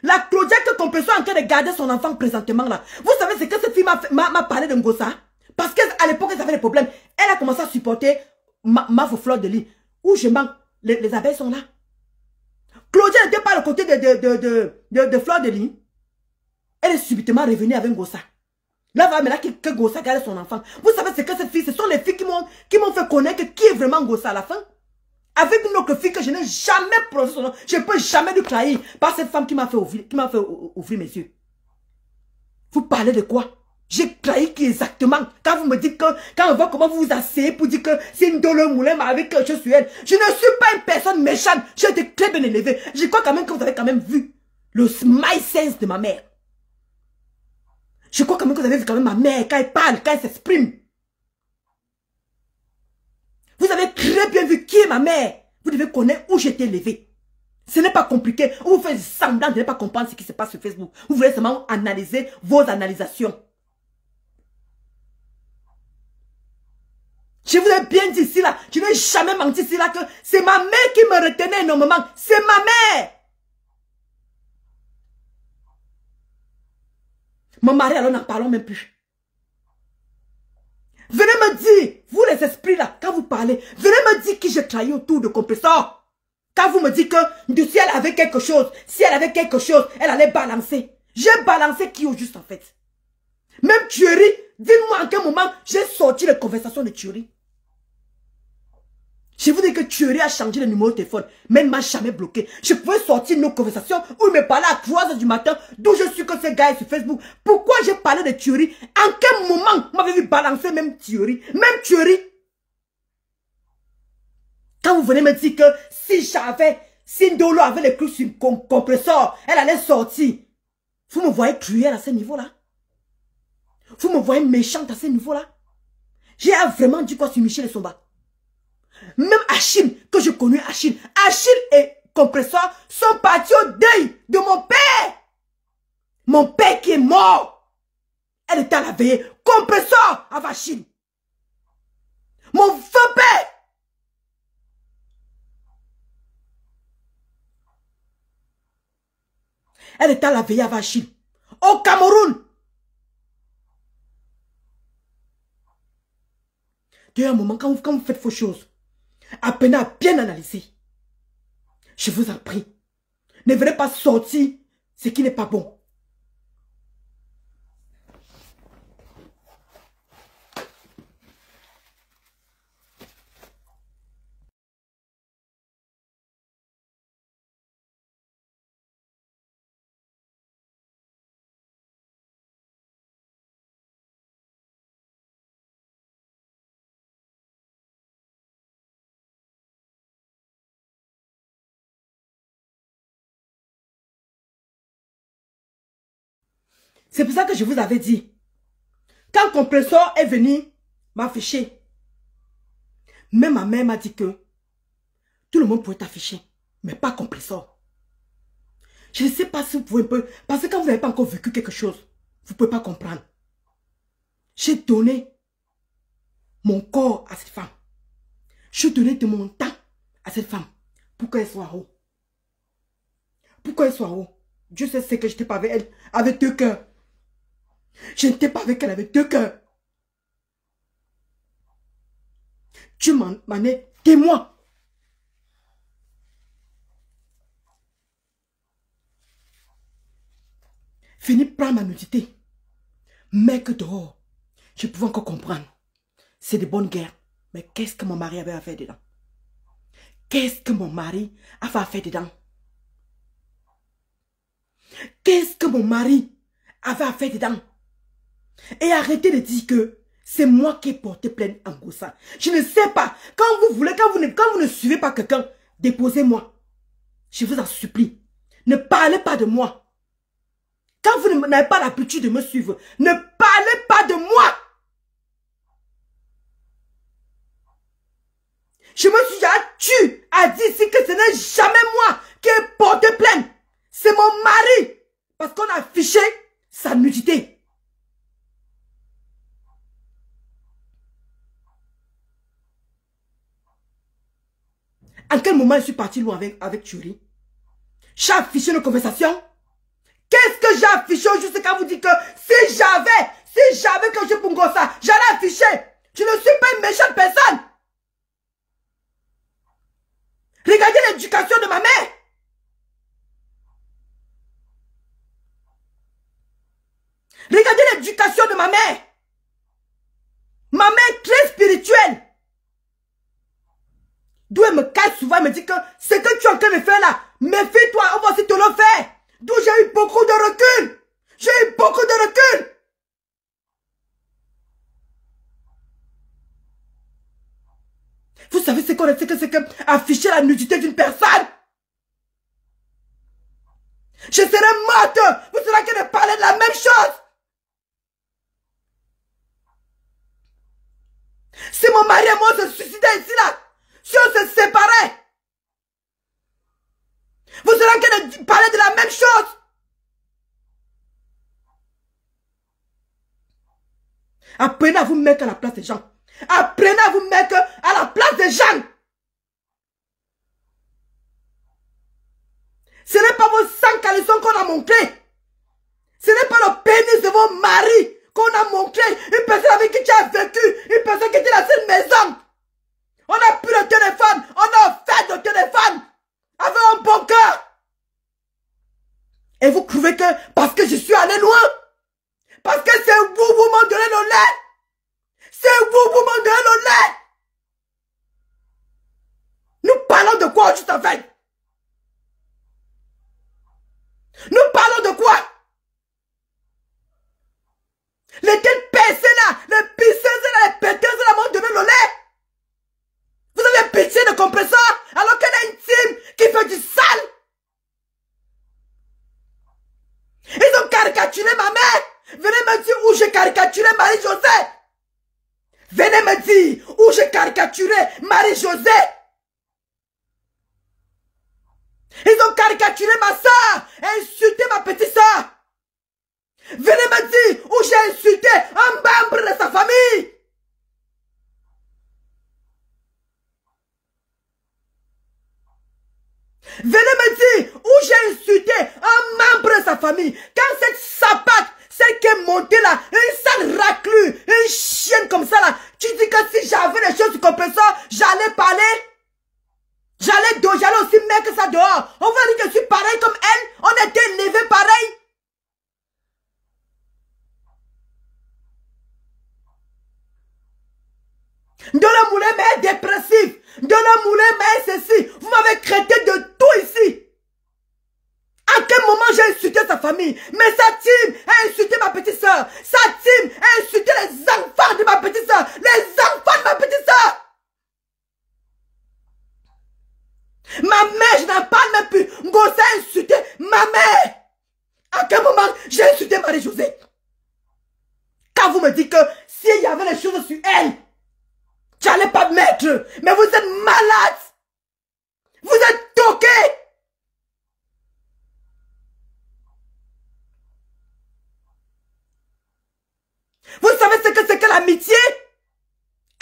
La Claudia que Compressor est en train de garder son enfant présentement là. Vous savez ce que cette fille m'a parlé de Ngossa? Parce qu'à l'époque, elle avait des problèmes. Elle a commencé à supporter ma fleur de lit. Où je manque, les abeilles sont là. Claudia n'était pas à côté de fleur de lit. Elle est subitement revenue avec Ngossa. Là, maintenant que Ngossa garde son enfant. Vous savez ce que cette fille, ce sont les filles qui m'ont fait connaître qui est vraiment Ngossa à la fin. Avec une autre fille que je n'ai jamais prononcé son nom. Je ne peux jamais lui trahir par cette femme qui m'a fait ouvrir mes yeux. Vous parlez de quoi? J'ai trahi qui exactement? Quand vous me dites que, quand on voit comment vous vous asseyez pour dire que c'est une Ndolo Moulin avec quelque chose sur elle. Je ne suis pas une personne méchante. J'ai été très bien élevée. Je crois quand même que vous avez quand même vu le smile sense de ma mère. Je crois quand même que vous avez vu quand même ma mère, quand elle parle, quand elle s'exprime. Vous avez très bien vu qui est ma mère. Vous devez connaître où j'ai été élevée. Ce n'est pas compliqué. Vous faites semblant de ne pas comprendre ce qui se passe sur Facebook. Vous voulez seulement analyser vos analysations. Je vous ai bien dit ici là, je n'ai jamais menti ici là que c'est ma mère qui me retenait énormément. C'est ma mère. Mon mari, alors n'en parlons même plus. Venez me dire, vous les esprits là, quand vous parlez, venez me dire qui j'ai trahi autour de Compressor. Quand vous me dites que si elle avait quelque chose, elle allait balancer. J'ai balancé qui au juste en fait? Même tuerie, dites-moi en quel moment j'ai sorti les conversations de tuerie. Je vous dis que Thierry a changé le numéro de téléphone, mais il ne m'a jamais bloqué. Je pouvais sortir nos conversations où il me parlait à 3 h du matin, d'où je suis que ce gars est sur Facebook. Pourquoi j'ai parlé de Thierry? En quel moment m'avez vu balancer même Thierry? Même Thierry? Quand vous venez me dire que si Ndolo avait les clous sur Compressor, elle allait sortir. Vous me voyez cruelle à ce niveau-là? Vous me voyez méchante à ce niveau-là? J'ai vraiment dit quoi sur Michel et Somba? Même Achille, que je connais Achille et Compressor sont partis au deuil de mon père. Mon père qui est mort. Elle était à la veillée. Compressor avec Achille. Mon feu père. Elle était à la veillée avec Achille. Au Cameroun. Il y a un moment, quand vous faites vos choses, apprenez à bien analyser. Je vous en prie. Ne venez pas sortir ce qui n'est pas bon. C'est pour ça que je vous avais dit, quand compresseur est venu m'afficher, même ma mère m'a dit que tout le monde pouvait t'afficher, mais pas compresseur. Je ne sais pas si vous pouvez un peu, parce que quand vous n'avez pas encore vécu quelque chose, vous ne pouvez pas comprendre. J'ai donné mon corps à cette femme. J'ai donné de mon temps à cette femme pour qu'elle soit haut. Pour qu'elle soit haut. Dieu sait ce que je n'étais pas avec elle, avec 2 cœurs. Je n'étais pas avec elle avec 2 cœurs. Tu m'en es témoin. Fini par ma nudité. Mais que dehors, je pouvais encore comprendre. C'est de bonnes guerres. Mais qu'est-ce que mon mari avait à faire dedans? Qu'est-ce que mon mari avait à faire dedans? Qu'est-ce que mon mari avait à faire dedans? Et arrêtez de dire que c'est moi qui ai porté plainte en Gossa. Je ne sais pas. Quand vous voulez, quand vous ne suivez pas quelqu'un, déposez-moi. Je vous en supplie. Ne parlez pas de moi. Quand vous n'avez pas l'habitude de me suivre, ne parlez pas de moi. Je me suis déjà tue à dire ici que ce n'est jamais moi qui ai porté plainte. C'est mon mari. Parce qu'on a affiché sa nudité. En quel moment je suis parti loin avec Thury? J'ai affiché une conversation. Qu'est-ce que j'ai affiché juste quand vous dites que si j'avais que je pongo ça, j'allais afficher. Je ne suis pas une méchante personne. Regardez l'éducation de ma mère. Regardez l'éducation de ma mère. Ma mère est très spirituelle. D'où elle me casse souvent, elle me dit que ce que tu es en train de faire là, méfie-toi, on va aussi te le faire. D'où j'ai eu beaucoup de recul. J'ai eu beaucoup de recul. Vous savez ce qu'on a, c'est que afficher la nudité d'une personne. Je serai morte. Vous serez que de parler de la même chose. Si mon mari et moi se suicidaient ici là, si on se séparait, vous serez que de parler de la même chose. Apprenez à vous mettre à la place des gens. Apprenez à vous mettre à la place des gens. Ce n'est pas vos 100 caleçons qu'on a montrés. Ce n'est pas le pénis de vos maris qu'on a montré. Une personne avec qui tu as vécu. Une personne qui était dans cette maison. On a pris le téléphone. On a fait le téléphone. Avec un bon cœur. Et vous trouvez que parce que je suis allé loin. Parce que c'est vous m'en donnez le lait. C'est vous m'en donnez le lait. Nous parlons de quoi juste en fait? Nous parlons de quoi? Les têtes percées là, les pisseuses là, les péteuses là m'ont donné le lait. Vous avez pitié de compresseur alors qu'elle est intime, qui fait du sale. Ils ont caricaturé ma mère. Venez me dire où j'ai caricaturé Marie-Josée. Venez me dire où j'ai caricaturé Marie-Josée. Ils ont caricaturé ma soeur et insulté ma petite soeur. Venez me dire où j'ai insulté un membre de sa famille. Venez me dire où j'ai insulté un membre de sa famille. Quand cette sapate, celle qui est montée là, une sale raclure, une chienne comme ça là, tu dis que si j'avais les choses du compresseur, j'allais parler. J'allais aussi mettre ça dehors. On va dire que je suis pareil comme elle. On était élevés pareil. Ndola Moulin est dépressif. Ndola Moulin est ceci. Vous m'avez traité de tout ici. À quel moment j'ai insulté sa famille? Mais sa team a insulté ma petite soeur. Sa team a insulté les enfants de ma petite soeur. Les enfants de ma petite soeur. Ma mère, je n'en parle même plus. Ngosa a insulté ma mère. À quel moment j'ai insulté Marie-Josée? Quand vous me dites que s'il y avait des choses sur elle, tu n'allais pas me mettre. Mais vous êtes malade. Vous êtes toqué. Vous savez ce que c'est que l'amitié?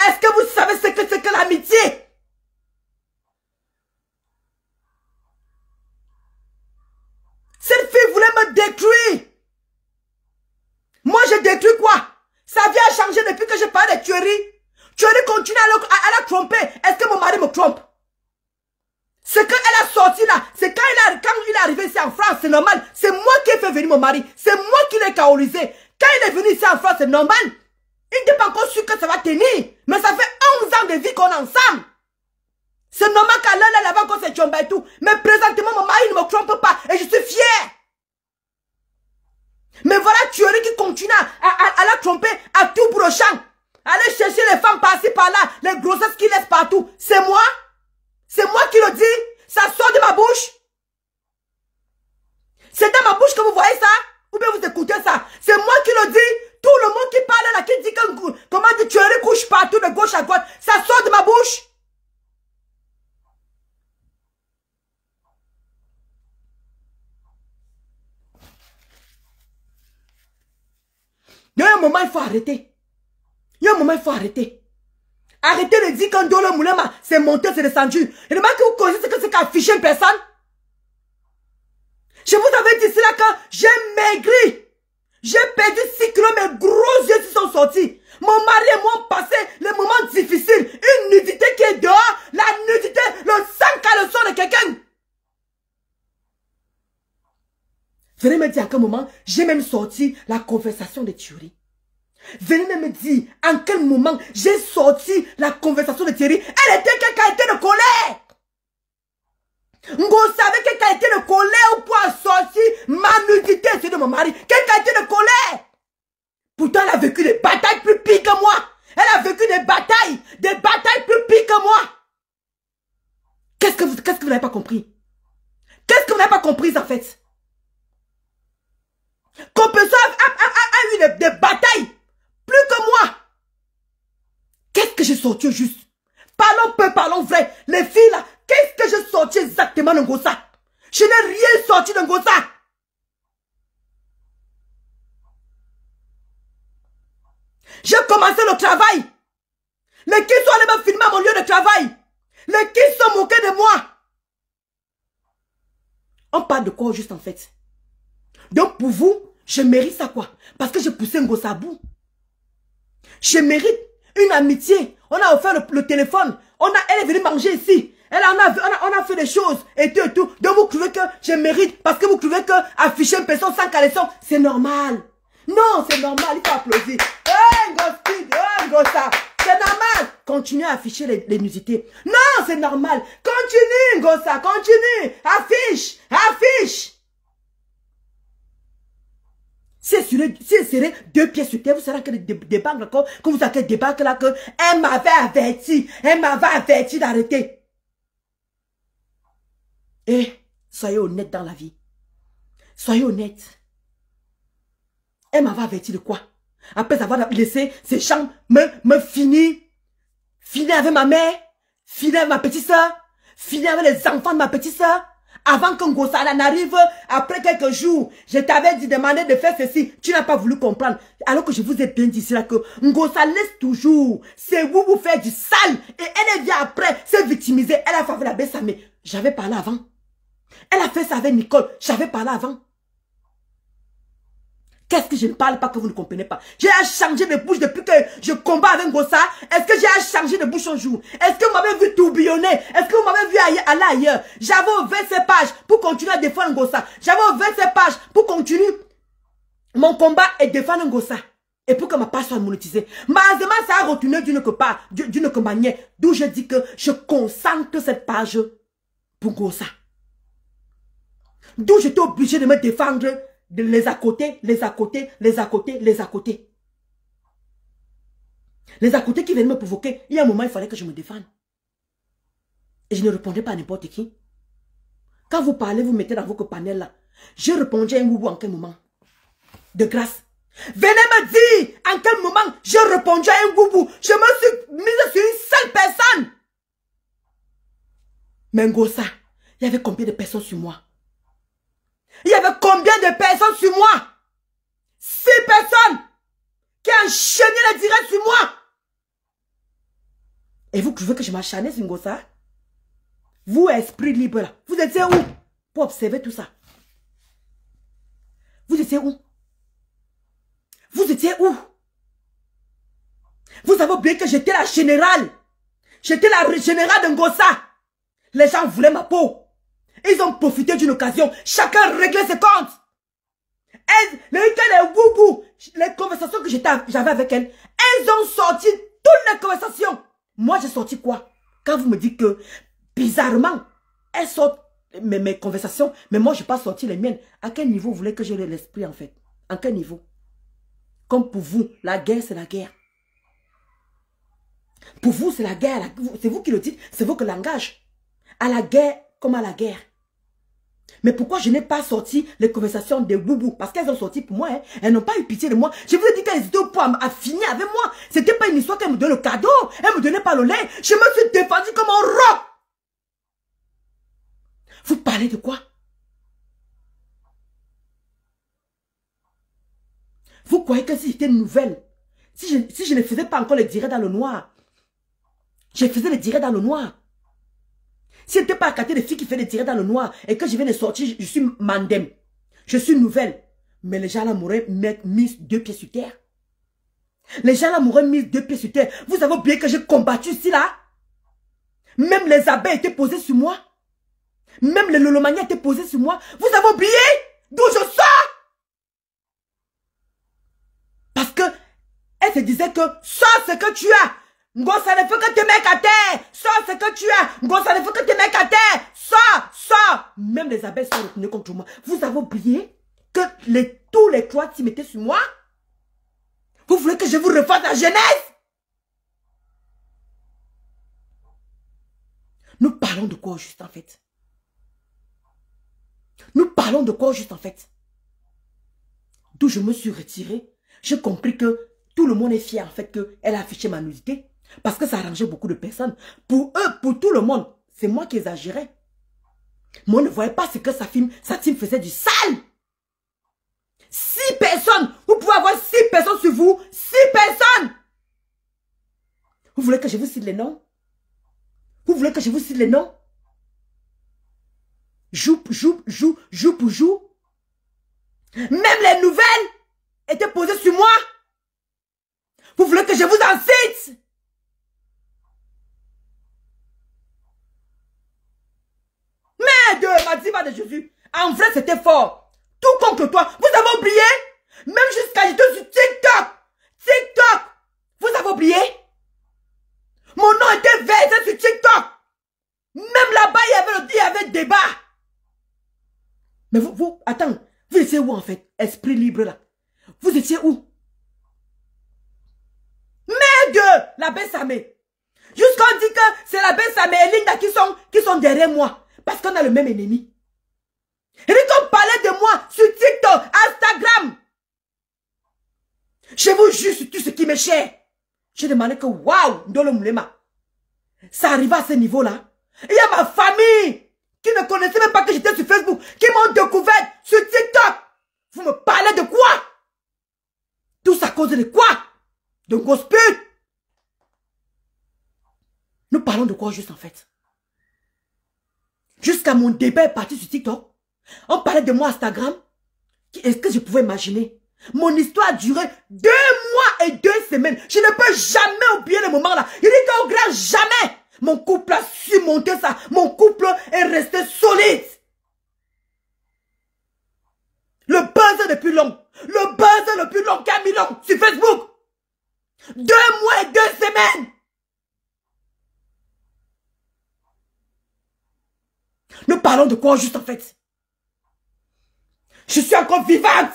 Est-ce que vous savez ce que c'est que l'amitié? Cette fille voulait me détruire. Moi, j'ai détruit quoi? Sa vie a changé depuis que je parle de tuerie. Tuerie continue à la tromper. Est-ce que mon mari me trompe? Ce qu'elle a sorti là, c'est quand il est arrivé ici en France, c'est normal. C'est moi qui ai fait venir mon mari. C'est moi qui l'ai caolisé. Quand il est venu ici en France, c'est normal. Il n'est pas encore sûr que ça va tenir. Mais ça fait 11 ans de vie qu'on est ensemble. C'est normal qu'à l'heure, là-bas, qu'on s'est trompé et tout. Mais présentement, mon mari ne me trompe pas. Et je suis fière. Mais voilà, tuerie qui continue à la tromper à tout bout de champ. Aller chercher les femmes par-ci, par-là. Les grossesses qu'il laisse partout. C'est moi? C'est moi qui le dis? Ça sort de ma bouche? C'est dans ma bouche que vous voyez ça? Ou bien vous écoutez ça? C'est moi qui le dis? Tout le monde qui parle là, qui dit que comment tu tueries couche partout de gauche à droite, ça sort de ma bouche? Il y a un moment, il faut arrêter. Il y a un moment, il faut arrêter. Arrêtez de dire qu'un Ndola Moulin, c'est monté, c'est descendu. Et le que vous connaissez ce que c'est qu'afficher une personne. Je vous avais dit cela quand j'ai maigri. J'ai perdu 6 kilos, mes gros yeux se sont sortis. Mon mari et moi ont passé les moments difficiles. Une nudité qui est dehors, la nudité, le sang qu'a le sang de quelqu'un. Venez me dire à quel moment j'ai même sorti la conversation de Thierry. Venez me dire en quel moment j'ai sorti la conversation de Thierry. Elle était quelle qualité de colère? Vous savez quelle qualité de colère pour sortir ma nudité sur de mon mari? Quelle qualité de colère? Pourtant elle a vécu des batailles plus pires que moi. Elle a vécu des batailles plus pires que moi. Qu'est-ce que vous n'avez pas compris? Qu'est-ce que vous n'avez pas compris en fait? Compensation a eu des batailles plus que moi. Qu'est-ce que j'ai sorti au juste? Parlons peu, parlons vrai. Les filles là, qu'est-ce que j'ai sorti exactement de Ngosa? Je n'ai rien sorti de Ngosa. J'ai commencé le travail. Les kids sont allés me filmer à mon lieu de travail. Les kids sont moqués de moi. On parle de quoi au juste en fait? Donc pour vous, je mérite ça quoi? Parce que j'ai poussé Ngosa à bout. Je mérite une amitié. On a offert le téléphone. Elle est venue manger ici. On a fait des choses et tout et tout. Donc vous trouvez que je mérite parce que vous trouvez que afficher une personne sans caleçon, c'est normal. Non, c'est normal. Il faut applaudir. Ngosa, c'est normal. Continuez à afficher les nudités. Non, c'est normal. Continue, Ngosa, continue. Affiche, affiche. Si elle serait 2 pieds sur terre, vous serez que des banques encore, que vous avez des banques là, que elle m'avait averti d'arrêter. Et soyez honnête dans la vie. Soyez honnête. Elle m'avait averti de quoi? Après avoir laissé ces gens me finir avec ma mère, finir avec ma petite soeur, finir avec les enfants de ma petite soeur. Avant que Ngosa n'arrive, après quelques jours, je t'avais dit demander de faire ceci. Tu n'as pas voulu comprendre. Alors que je vous ai bien dit cela que Ngosa laisse toujours. C'est vous faire du sale. Et elle vient après se victimiser. Elle a fait la baisse, mais j'avais parlé avant. Elle a fait ça avec Nicole. J'avais parlé avant. Qu'est-ce que je ne parle pas que vous ne comprenez pas? J'ai changé de bouche depuis que je combats avec Ngossa. Est-ce que j'ai changé de bouche un jour? Est-ce que vous m'avez vu tourbillonner? Est-ce que vous m'avez vu aller ailleurs? J'avais 27 pages pour continuer à défendre Ngossa. J'avais 27 pages pour continuer mon combat et défendre Ngossa. Et pour que ma page soit monétisée. Malheureusement, ça a retourné d'une manière. D'où je dis que je concentre cette page pour Ngossa. D'où j'étais obligé de me défendre les à côté, les à côté, les à côté, les à côté. Les à côté qui viennent me provoquer. Il y a un moment, il fallait que je me défende. Et je ne répondais pas à n'importe qui. Quand vous parlez, vous mettez dans votre panel là. Je répondais à un goubou en quel moment? De grâce. Venez me dire en quel moment je répondais à un goubou. Je me suis mise sur une seule personne. Mais Ngossa, il y avait combien de personnes sur moi? Il y avait combien de personnes sur moi? 6 personnes qui enchaînaient les directs sur moi. Et vous trouvez que je m'acharnais sur Ngossa? Vous, esprit libre là, vous étiez où pour observer tout ça? Vous étiez où? Vous étiez où? Vous avez oublié que j'étais la générale. J'étais la générale de Ngossa. Les gens voulaient ma peau. Ils ont profité d'une occasion. Chacun réglait ses comptes. Les boubou, les conversations que j'avais avec elles, elles ont sorti toutes les conversations. Moi, j'ai sorti quoi? Quand vous me dites que, bizarrement, elles sortent mes conversations, mais moi, je n'ai pas sorti les miennes. À quel niveau vous voulez que j'ai l'esprit, en fait? À quel niveau? Comme pour vous, la guerre, c'est la guerre. Pour vous, c'est la guerre. C'est vous qui le dites. C'est votre langage. À la guerre comme à la guerre. Mais pourquoi je n'ai pas sorti les conversations des boubou? Parce qu'elles ont sorti pour moi. Hein. Elles n'ont pas eu pitié de moi. Je vous ai dit qu'elles étaient au point à finir avec moi. C'était pas une histoire qu'elles me donnent le cadeau. Elles me donnaient pas le lait. Je me suis défendue comme un roc. Vous parlez de quoi? Vous croyez que si c'était une nouvelle, si je ne faisais pas encore les directs dans le noir, je faisais les directs dans le noir. Si je n'étais pas à côté des filles qui font des directs dans le noir et que je viens de sortir, je suis mandem. Je suis nouvelle. Mais les gens là m'auraient mis 2 pieds sur terre. Les gens là m'auraient mis 2 pieds sur terre. Vous avez oublié que j'ai combattu ici là? Même les abeilles étaient posées sur moi. Même les lolomanias étaient posés sur moi. Vous avez oublié d'où je sors? Parce que elle se disait que ça c'est que tu as. Ngossa ne fait que te mettre à terre. Ça c'est que tu as. Ngossa ne fait que te mettre à terre. Ça. Même les abeilles sont retournées contre moi. Vous avez oublié que tous les 3 qui mettaient sur moi? Vous voulez que je vous refasse la jeunesse? Nous parlons de quoi au juste en fait? Nous parlons de quoi au juste en fait? D'où je me suis retirée. J'ai compris que tout le monde est fier en fait qu'elle a affiché ma nudité. Parce que ça arrangeait beaucoup de personnes. Pour eux, pour tout le monde, c'est moi qui exagérais. Moi, on ne voyait pas ce que sa team faisait du sale. 6 personnes. Vous pouvez avoir 6 personnes sur vous. 6 personnes. Vous voulez que je vous cite les noms? Vous voulez que je vous cite les noms? Joue pour joue. Même les nouvelles étaient posées sur moi. Vous voulez que je vous en cite? Merde, Matima de Jésus. En vrai, c'était fort. Tout contre toi. Vous avez oublié? Même jusqu'à j'étais sur TikTok. Vous avez oublié? Mon nom était versé sur TikTok. Même là-bas, il y avait débat. Mais attends, vous étiez où en fait? Esprit libre là. Vous étiez où? Merde, la Bessamé. Jusqu'on dit que c'est la Bessamé et Linda qui sont derrière moi. Parce qu'on a le même ennemi. Et qu'on parlait de moi sur TikTok, Instagram. Je vous jure sur tout ce qui m'est cher. J'ai demandé que waouh, Ndolo Moulema. Ça arrive à ce niveau-là. Il y a ma famille qui ne connaissait même pas que j'étais sur Facebook, qui m'ont découvert sur TikTok. Vous me parlez de quoi? Tout ça à cause de quoi? De grosse pute. Nous parlons de quoi juste en fait? Jusqu'à mon débat est parti sur TikTok. On parlait de moi Instagram. Est-ce que je pouvais imaginer Mon histoire a duré 2 mois et 2 semaines. Je ne peux jamais oublier le moment là. Il dit qu'au grand jamais, mon couple a surmonté ça. Mon couple est resté solide. Le buzz le plus long. Le buzz le plus long qui a mis long sur Facebook. 2 mois et 2 semaines. Nous parlons de quoi juste en fait? Je suis encore vivante.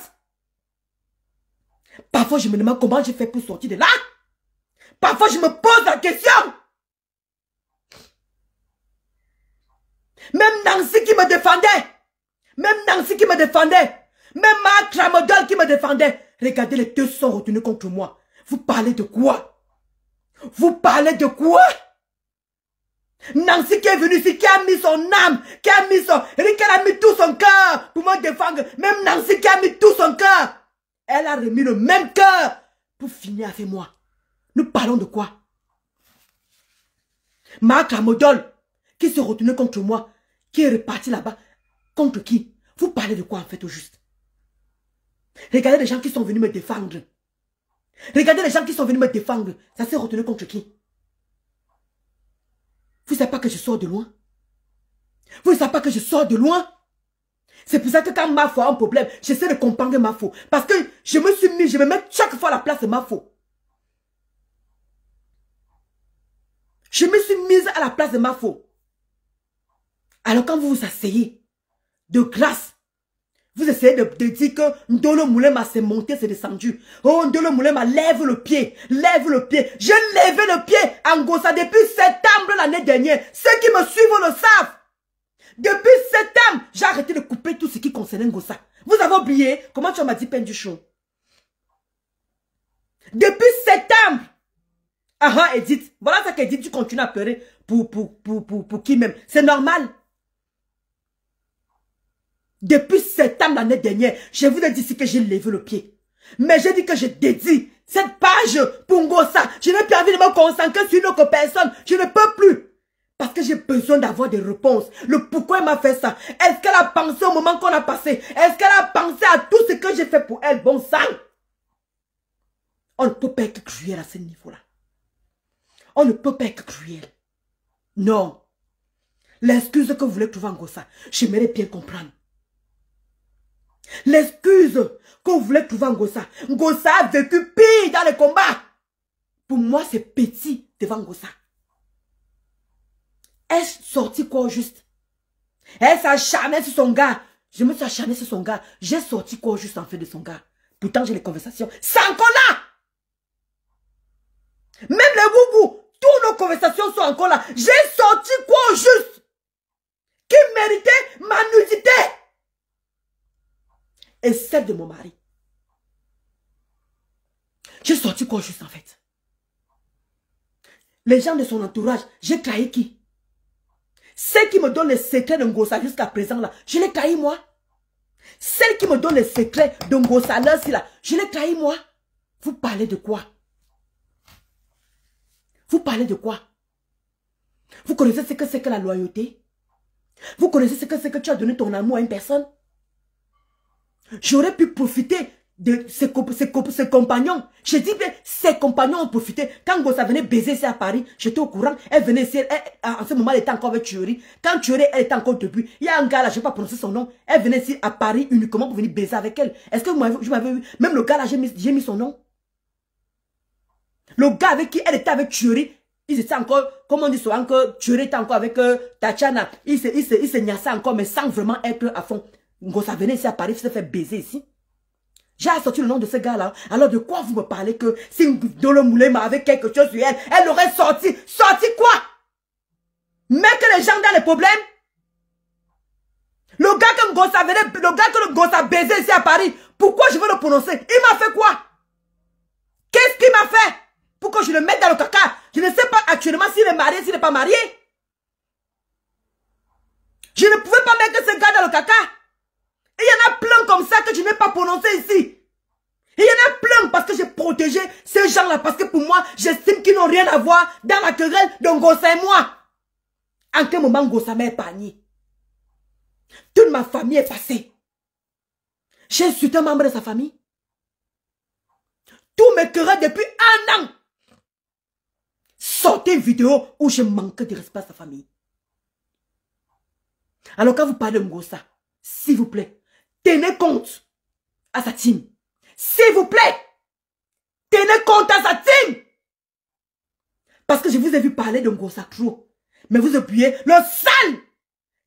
Parfois je me demande comment j'ai fait pour sortir de là. Parfois je me pose la question. Même Nancy qui me défendait. Même Nancy qui me défendait. Même Marc Ramodol qui me défendait. Regardez, les deux sont retenus contre moi. Vous parlez de quoi? Vous parlez de quoi? Nancy qui est venue ici, qui a mis son âme, qui a mis son... Elle a mis tout son cœur pour me défendre. Même Nancy qui a mis tout son cœur. Elle a remis le même cœur pour finir avec moi. Nous parlons de quoi? Marc Ramodol qui se retenait contre moi, qui est reparti là-bas. Contre qui? Vous parlez de quoi en fait au juste? Regardez les gens qui sont venus me défendre. Regardez les gens qui sont venus me défendre. Ça s'est retenu contre qui? Vous ne savez pas que je sors de loin? Vous ne savez pas que je sors de loin? C'est pour ça que quand ma foi a un problème, j'essaie de comprendre ma foi. Parce que je me suis mis, je me mets chaque fois à la place de ma foi. Je me suis mise à la place de ma foi. Alors quand vous vous asseyez, de grâce, vous essayez de dire que Ndolo Moulema s'est monté, s'est descendu. Oh, Ndolo Moulema lève le pied, lève le pied. J'ai levé le pied en Gossa depuis septembre l'année dernière. Ceux qui me suivent le savent. Depuis septembre, j'ai arrêté de couper tout ce qui concernait Ngossa. Vous avez oublié comment tu m'as dit peine du show. Depuis septembre. Ah, Edith. Voilà ça qu'Edith, tu continues à pleurer pour qui même. C'est normal. Depuis septembre l'année dernière, je vous ai dit ici que j'ai levé le pied. Mais j'ai dit que je dédie cette page pour Ngossa. Je n'ai plus envie de me concentrer sur une autre personne. Je ne peux plus. Parce que j'ai besoin d'avoir des réponses. Le pourquoi elle m'a fait ça. Est-ce qu'elle a pensé au moment qu'on a passé? Est-ce qu'elle a pensé à tout ce que j'ai fait pour elle? Bon sang. On ne peut pas être cruel à ce niveau-là. On ne peut pas être cruel. Non. L'excuse que vous voulez trouver en Ngossa, j'aimerais bien comprendre. L'excuse que vous voulez trouver en Ngossa. Ngossa a vécu pire dans les combats. Pour moi, c'est petit devant Ngossa. Est-ce sorti quoi au juste? Elle s'est acharnée sur son gars. Je me suis acharnée sur son gars. J'ai sorti quoi au juste en fait de son gars? Pourtant, j'ai les conversations. C'est encore là! Même les boubous, toutes nos conversations sont encore là. J'ai sorti quoi au juste? Qui méritait ma nudité? Et celle de mon mari. J'ai sorti quoi au juste en fait? Les gens de son entourage, j'ai trahi qui? Celle qui me donne les secrets de Ngossa jusqu'à présent là, je l'ai trahi moi. Celle qui me donne les secrets de Ngossa là, je l'ai trahi moi. Vous parlez de quoi? Vous parlez de quoi? Vous connaissez ce que c'est que la loyauté? Vous connaissez ce que c'est que tu as donné ton amour à une personne? J'aurais pu profiter de ses compagnons. Je dis bien, ses compagnons ont profité. Quand Ngossa venait baiser ici à Paris, j'étais au courant. Elle venait ici, en ce moment, elle était encore avec Thuori. Quand Thuori, elle était encore debout. Il y a un gars là, je ne vais pas prononcer son nom. Elle venait ici à Paris uniquement pour venir baiser avec elle. Est-ce que je m'avais vu? Même le gars là, j'ai mis son nom. Le gars avec qui elle était avec Thuori, ils étaient encore, comme on dit souvent que Thuori était encore avec Tatiana. Il se niassait encore, mais sans vraiment être à fond. Ngossa venait ici à Paris, il se fait baiser ici. J'ai sorti le nom de ce gars-là. Alors de quoi vous me parlez que si Ndolo Moulema avait quelque chose sur elle, elle aurait sorti. Sorti quoi? Mettre les gens dans les problèmes? Le gars que Ngossa venait, le gars que le Ngossa baisait ici à Paris, pourquoi je veux le prononcer? Il m'a fait quoi? Qu'est-ce qu'il m'a fait? Pour que je le mette dans le caca? Je ne sais pas actuellement s'il est marié, s'il n'est pas marié. Je ne pouvais pas mettre ce gars dans le caca. Et il y en a plein comme ça que je n'ai pas prononcé ici. Et il y en a plein parce que j'ai protégé ces gens-là. Parce que pour moi, j'estime qu'ils n'ont rien à voir dans la querelle de Ngossa et moi. En quel moment Ngossa m'a épargné? Toute ma famille est passée. J'ai insulté un membre de sa famille. Tout m'écœurait depuis 1 an. Sortez une vidéo où je manque de respect à sa famille. Alors quand vous parlez de Ngossa, s'il vous plaît, tenez compte à sa team. S'il vous plaît, tenez compte à sa team. Parce que je vous ai vu parler de Ngossa trop. Mais vous oubliez le sale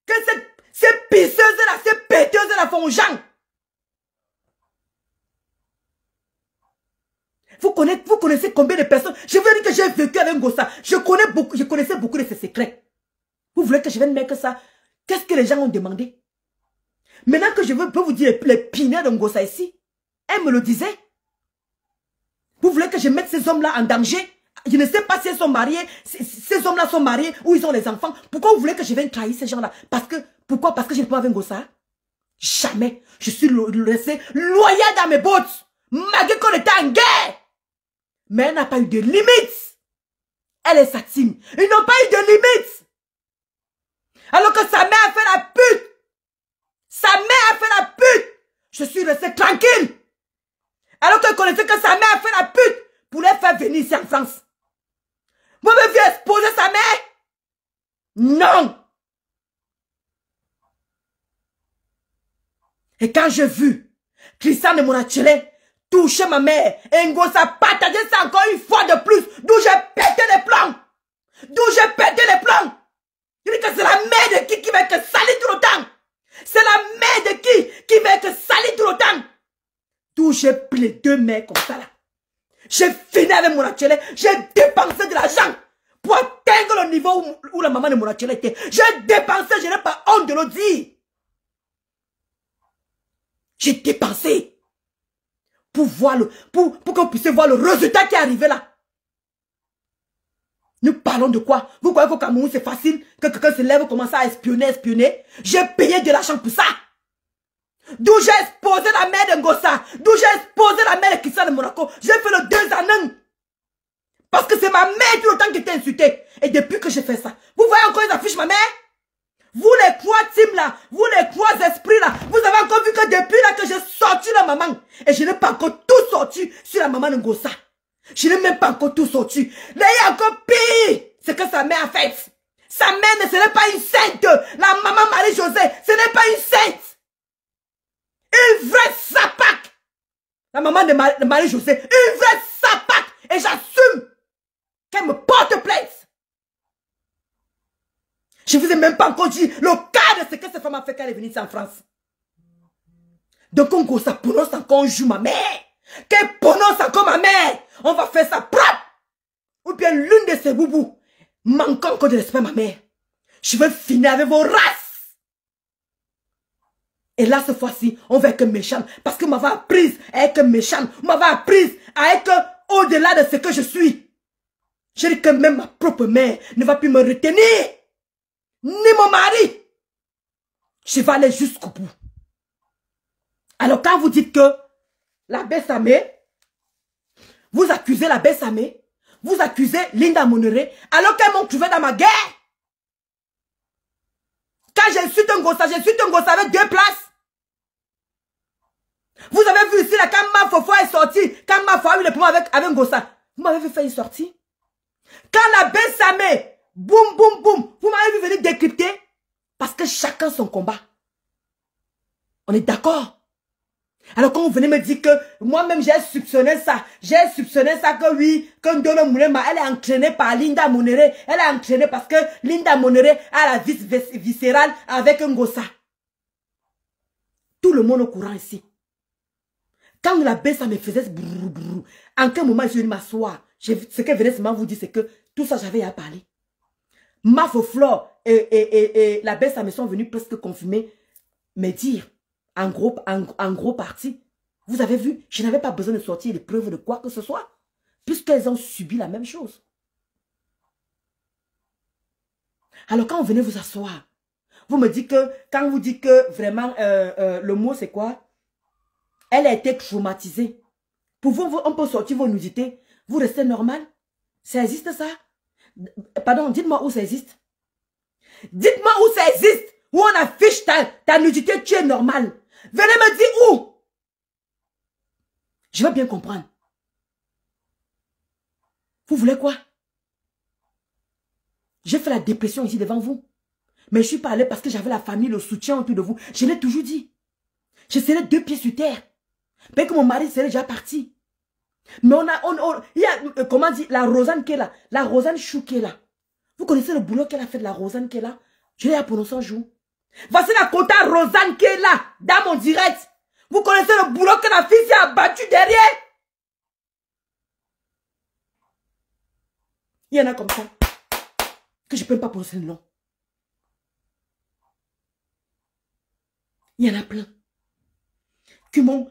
que ces pisseuses-là, ces péteuses-là font aux gens. Vous connaissez combien de personnes? Je veux dire que j'ai vécu avec Ngossa. Je connaissais beaucoup de ses secrets. Vous voulez que je vienne mettre ça? Qu'est-ce que les gens ont demandé? Maintenant que je peux vous dire les pinets de Ngossa ici, elle me le disait. Vous voulez que je mette ces hommes-là en danger? Je ne sais pas si ils sont mariés, ces hommes-là sont mariés ou ils ont les enfants. Pourquoi vous voulez que je vienne trahir ces gens-là? Pourquoi? Parce que je ne peux pas avec Ngossa? Jamais. Je suis resté loyal dans mes bottes. Malgré qu'on était en guerre. Mais elle n'a pas eu de limites. Elle est sa team. Ils n'ont pas eu de limites. Alors que sa mère a fait la pute. Sa mère a fait la pute. Je suis resté tranquille. Alors qu'elle connaissait que sa mère a fait la pute pour les faire venir ici en France. Vous me viez exposer sa mère? Non. Et quand j'ai vu Christian de Monachele toucher ma mère, et Ngossa partager ça encore une fois de plus, d'où j'ai pété les plombs. D'où j'ai pété les plombs. Je dis que c'est la mère de qui va être salie tout le temps. C'est la mère de qui va être salie tout le temps. D'où j'ai pris les 2 mères comme ça là. J'ai fini avec Monachele, j'ai dépensé de l'argent pour atteindre le niveau où la maman de Monachele était. J'ai dépensé, je n'ai pas honte de le dire. J'ai dépensé pour voir pour que vous puissiez voir le résultat qui est arrivé là. Nous parlons de quoi? Vous croyez qu'au Cameroun c'est facile que quelqu'un se lève et commence à espionner? J'ai payé de l'argent pour ça. D'où j'ai exposé la mère de Ngossa, d'où j'ai exposé la mère de Christian de Monaco. J'ai fait le 2 en 1. Parce que c'est ma mère tout le temps qui était insultée. Et depuis que j'ai fait ça, vous voyez encore les affiches ma mère? Vous les 3 teams là, vous les 3 esprits là, vous avez encore vu que depuis là que j'ai sorti la maman. Et je n'ai pas encore tout sorti sur la maman de Ngossa. Je n'ai même pas encore tout sorti. Là il y a encore pire. C'est que sa mère a fait. Sa mère ce n'est pas une sainte. La maman Marie-José, ce n'est pas une sainte. Une vraie sapac. La maman de Marie-José, une vraie sapac. Et j'assume qu'elle me porte plainte. Je ne vous ai même pas encore dit le cas de ce que cette femme a fait quand elle est venue ici en France. Donc on Ngossa prononce encore un jour ma mère. Qu'elle prononce encore ma mère. On va faire ça propre. Ou bien l'une de ces boubous manque encore de respect à ma mère. Je vais finir avec vos races. Et là, cette fois-ci, on va être méchant. Parce que m'avait appris à être méchant. M'avait appris à être au-delà de ce que je suis. Je dis que même ma propre mère ne va plus me retenir. Ni mon mari. Je vais aller jusqu'au bout. Alors quand vous dites que la Bessamé, vous accusez la Bessamé, vous accusez Linda Monere, alors qu'elles m'ont trouvé dans ma guerre. Quand j'insulte un Ngossa avec 2 places. Vous avez vu ici là, quand ma Fofo est sortie, quand ma Fofo a eu le problème avec Ngossa, vous m'avez fait une sortie. Quand la Bessamé, boum, boum, boum, vous m'avez vu venir décrypter. Parce que chacun son combat. On est d'accord? Alors quand vous venez me dire que moi-même j'ai soupçonné ça que oui, que Ndolo Moulema, elle est entraînée par Linda Monere, elle est entraînée parce que Linda Monere a la vis viscérale avec Ngossa. Tout le monde au courant ici. Quand la baisse ça me faisait brrr, brrr, en quel moment je suis venu m'asseoir? Ce que venait seulement vous dire c'est que tout ça j'avais à parler. Mafoflore et la baisse ça me sont venus presque confirmer me dire. En gros partie, vous avez vu, je n'avais pas besoin de sortir les preuves de quoi que ce soit, puisqu'elles ont subi la même chose. Alors quand vous venez vous asseoir, vous me dites que, quand vous dites que vraiment, le mot c'est quoi? Elle a été traumatisée. Pour vous, on peut sortir vos nudités, vous restez normal? Ça existe ça? Pardon, dites-moi où ça existe. Dites-moi où ça existe, où on affiche ta nudité, tu es normal. Venez me dire où. Je veux bien comprendre. Vous voulez quoi? J'ai fait la dépression ici devant vous. Mais je suis pas allée parce que j'avais la famille, le soutien autour de vous. Je l'ai toujours dit. Je serai 2 pieds sur terre. Peut-être que mon mari serait déjà parti. Mais il y a, comment dire, la Rosanne qui est là. La Rosanne Chou qui est là. Vous connaissez le boulot qu'elle a fait de la Rosanne qui est là? Je l'ai prononcé un jour. Voici la quota Rosanne qui est là, dans mon direct. Vous connaissez le boulot que la fille s'est abattue derrière? Il y en a comme ça. Que je ne peux pas prononcer le nom. Il y en a plein. Qui m'ont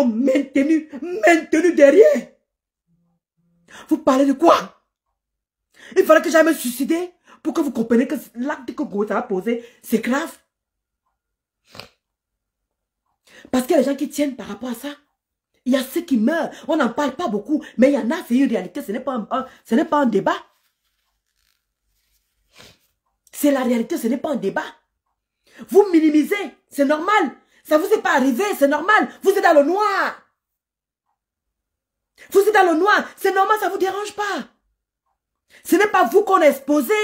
maintenu derrière. Vous parlez de quoi? Il fallait que j'aille me suicider pour que vous compreniez que l'acte que Gosa a posé, c'est grave. Parce qu'il y a des gens qui tiennent par rapport à ça. Il y a ceux qui meurent. On n'en parle pas beaucoup, mais il y en a, c'est une réalité. Ce n'est pas un débat. C'est la réalité, ce n'est pas un débat. Vous minimisez, c'est normal. Ça ne vous est pas arrivé, c'est normal. Vous êtes dans le noir. Vous êtes dans le noir, c'est normal, ça ne vous dérange pas. Ce n'est pas vous qu'on a exposé.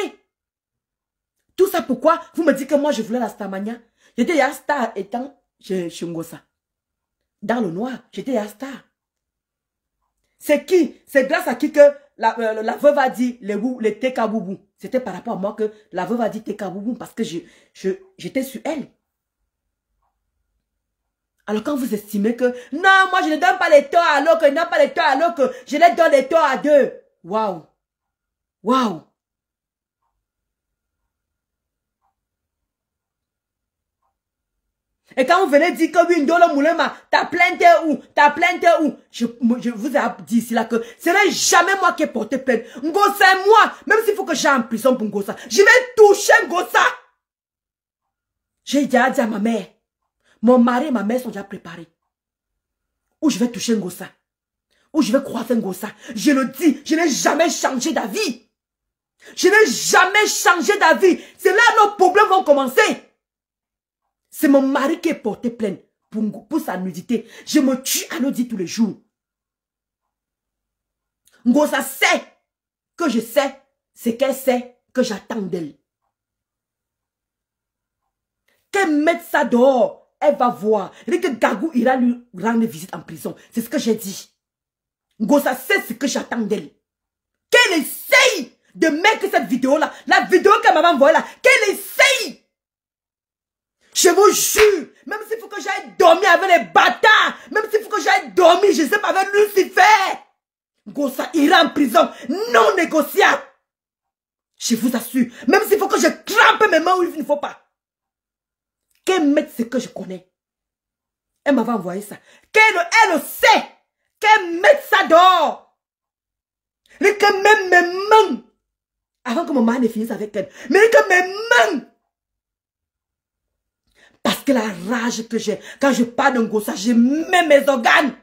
Tout ça pourquoi vous me dites que moi je voulais la Starmania. J'étais la star étant chez Ngosa. Dans le noir, j'étais la star. C'est qui? C'est grâce à qui que la veuve a dit les Tekaboubou. C'était par rapport à moi que la veuve a dit Tekaboubou parce que j'étais sur elle. Alors quand vous estimez que non, moi je ne donne pas les torts à l'autre, non pas les torts à l'autre, je les donne les torts à deux. Waouh. Waouh. Et quand vous venez dire que oui, Ndolo Moulema, ta plainte est où? Ta plainte est où? Je vous ai dit ici là que ce n'est jamais moi qui ai porté plainte. Ngosa et moi, même s'il faut que j'aille en prison pour Ngosa, je vais toucher Ngosa. J'ai déjà dit à ma mère, mon mari et ma mère sont déjà préparés. Ou je vais toucher Ngosa, ou je vais croiser Ngosa. Je le dis, je n'ai jamais changé d'avis. Je n'ai jamais changé d'avis. C'est là que nos problèmes vont commencer. C'est mon mari qui est porté plainte pour sa nudité. Je me tue à le dire tous les jours. Ngosa sait que je sais ce qu'elle sait que j'attends d'elle. Qu'elle mette ça dehors, elle va voir. Et que Gagou ira lui rendre visite en prison. C'est ce que j'ai dit. Ngosa sait ce que j'attends d'elle. Qu'elle essaye de mettre cette vidéo-là, la vidéo qu'elle m'a envoyée là, qu'elle essaye. Je vous jure, même s'il faut que j'aille dormir avec les bâtards, même s'il faut que j'aille dormir, je sais pas, avec Lucifer, Ngosa ira en prison, non négociable. Je vous assure, même s'il faut que je trempe mes mains où il ne faut pas. Qu'elle mette ce que je connais. Elle m'avait envoyé ça. Elle sait. Qu'elle mette ça dehors. Et que même mes mains, avant que mon mari ne finisse avec elle, mais que mes mains, parce que la rage que j'ai, quand je parle d'un Ngosa, j'ai même mes organes.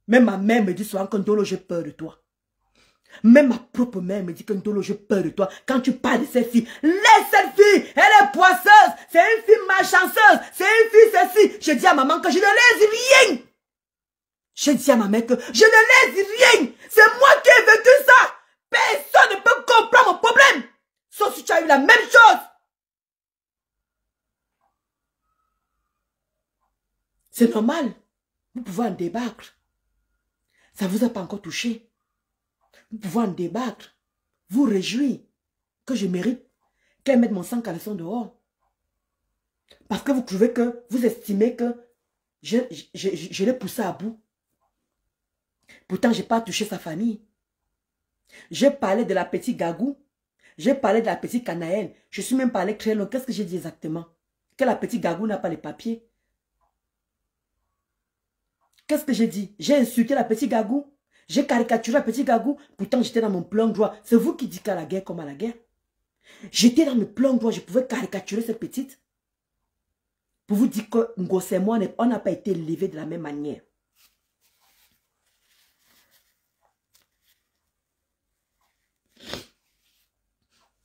Même ma mère me dit souvent que Ndolo, j'ai peur de toi. Même ma propre mère me dit que Ndolo, j'ai peur de toi. Quand tu parles de cette fille, laisse cette fille, elle est poisseuse, c'est une fille malchanceuse, c'est une fille ceci. Je dis à maman que je ne laisse rien. Je dis à ma mère que je ne laisse rien. C'est moi qui ai vécu ça. Personne ne peut comprendre mon problème. Sauf si tu as eu la même chose. C'est normal. Vous pouvez en débattre. Ça ne vous a pas encore touché. Vous pouvez en débattre. Vous réjouir que je mérite qu'elle mette mon sang caleçon dehors. Parce que vous trouvez que, vous estimez que je l'ai poussé à bout. Pourtant, je n'ai pas touché sa famille. J'ai parlé de la petite Gagou. J'ai parlé de la petite Canaëlle. Je suis même parlé très long. Qu'est-ce que j'ai dit exactement? Que la petite Gagou n'a pas les papiers. Qu'est-ce que j'ai dit? J'ai insulté la petite Gagou. J'ai caricaturé la petite Gagou. Pourtant, j'étais dans mon plein droit. C'est vous qui dites qu'à la guerre comme à la guerre. J'étais dans le plein droit. Je pouvais caricaturer cette petite. Pour vous dire que Ngosa et moi, on n'a pas été élevés de la même manière.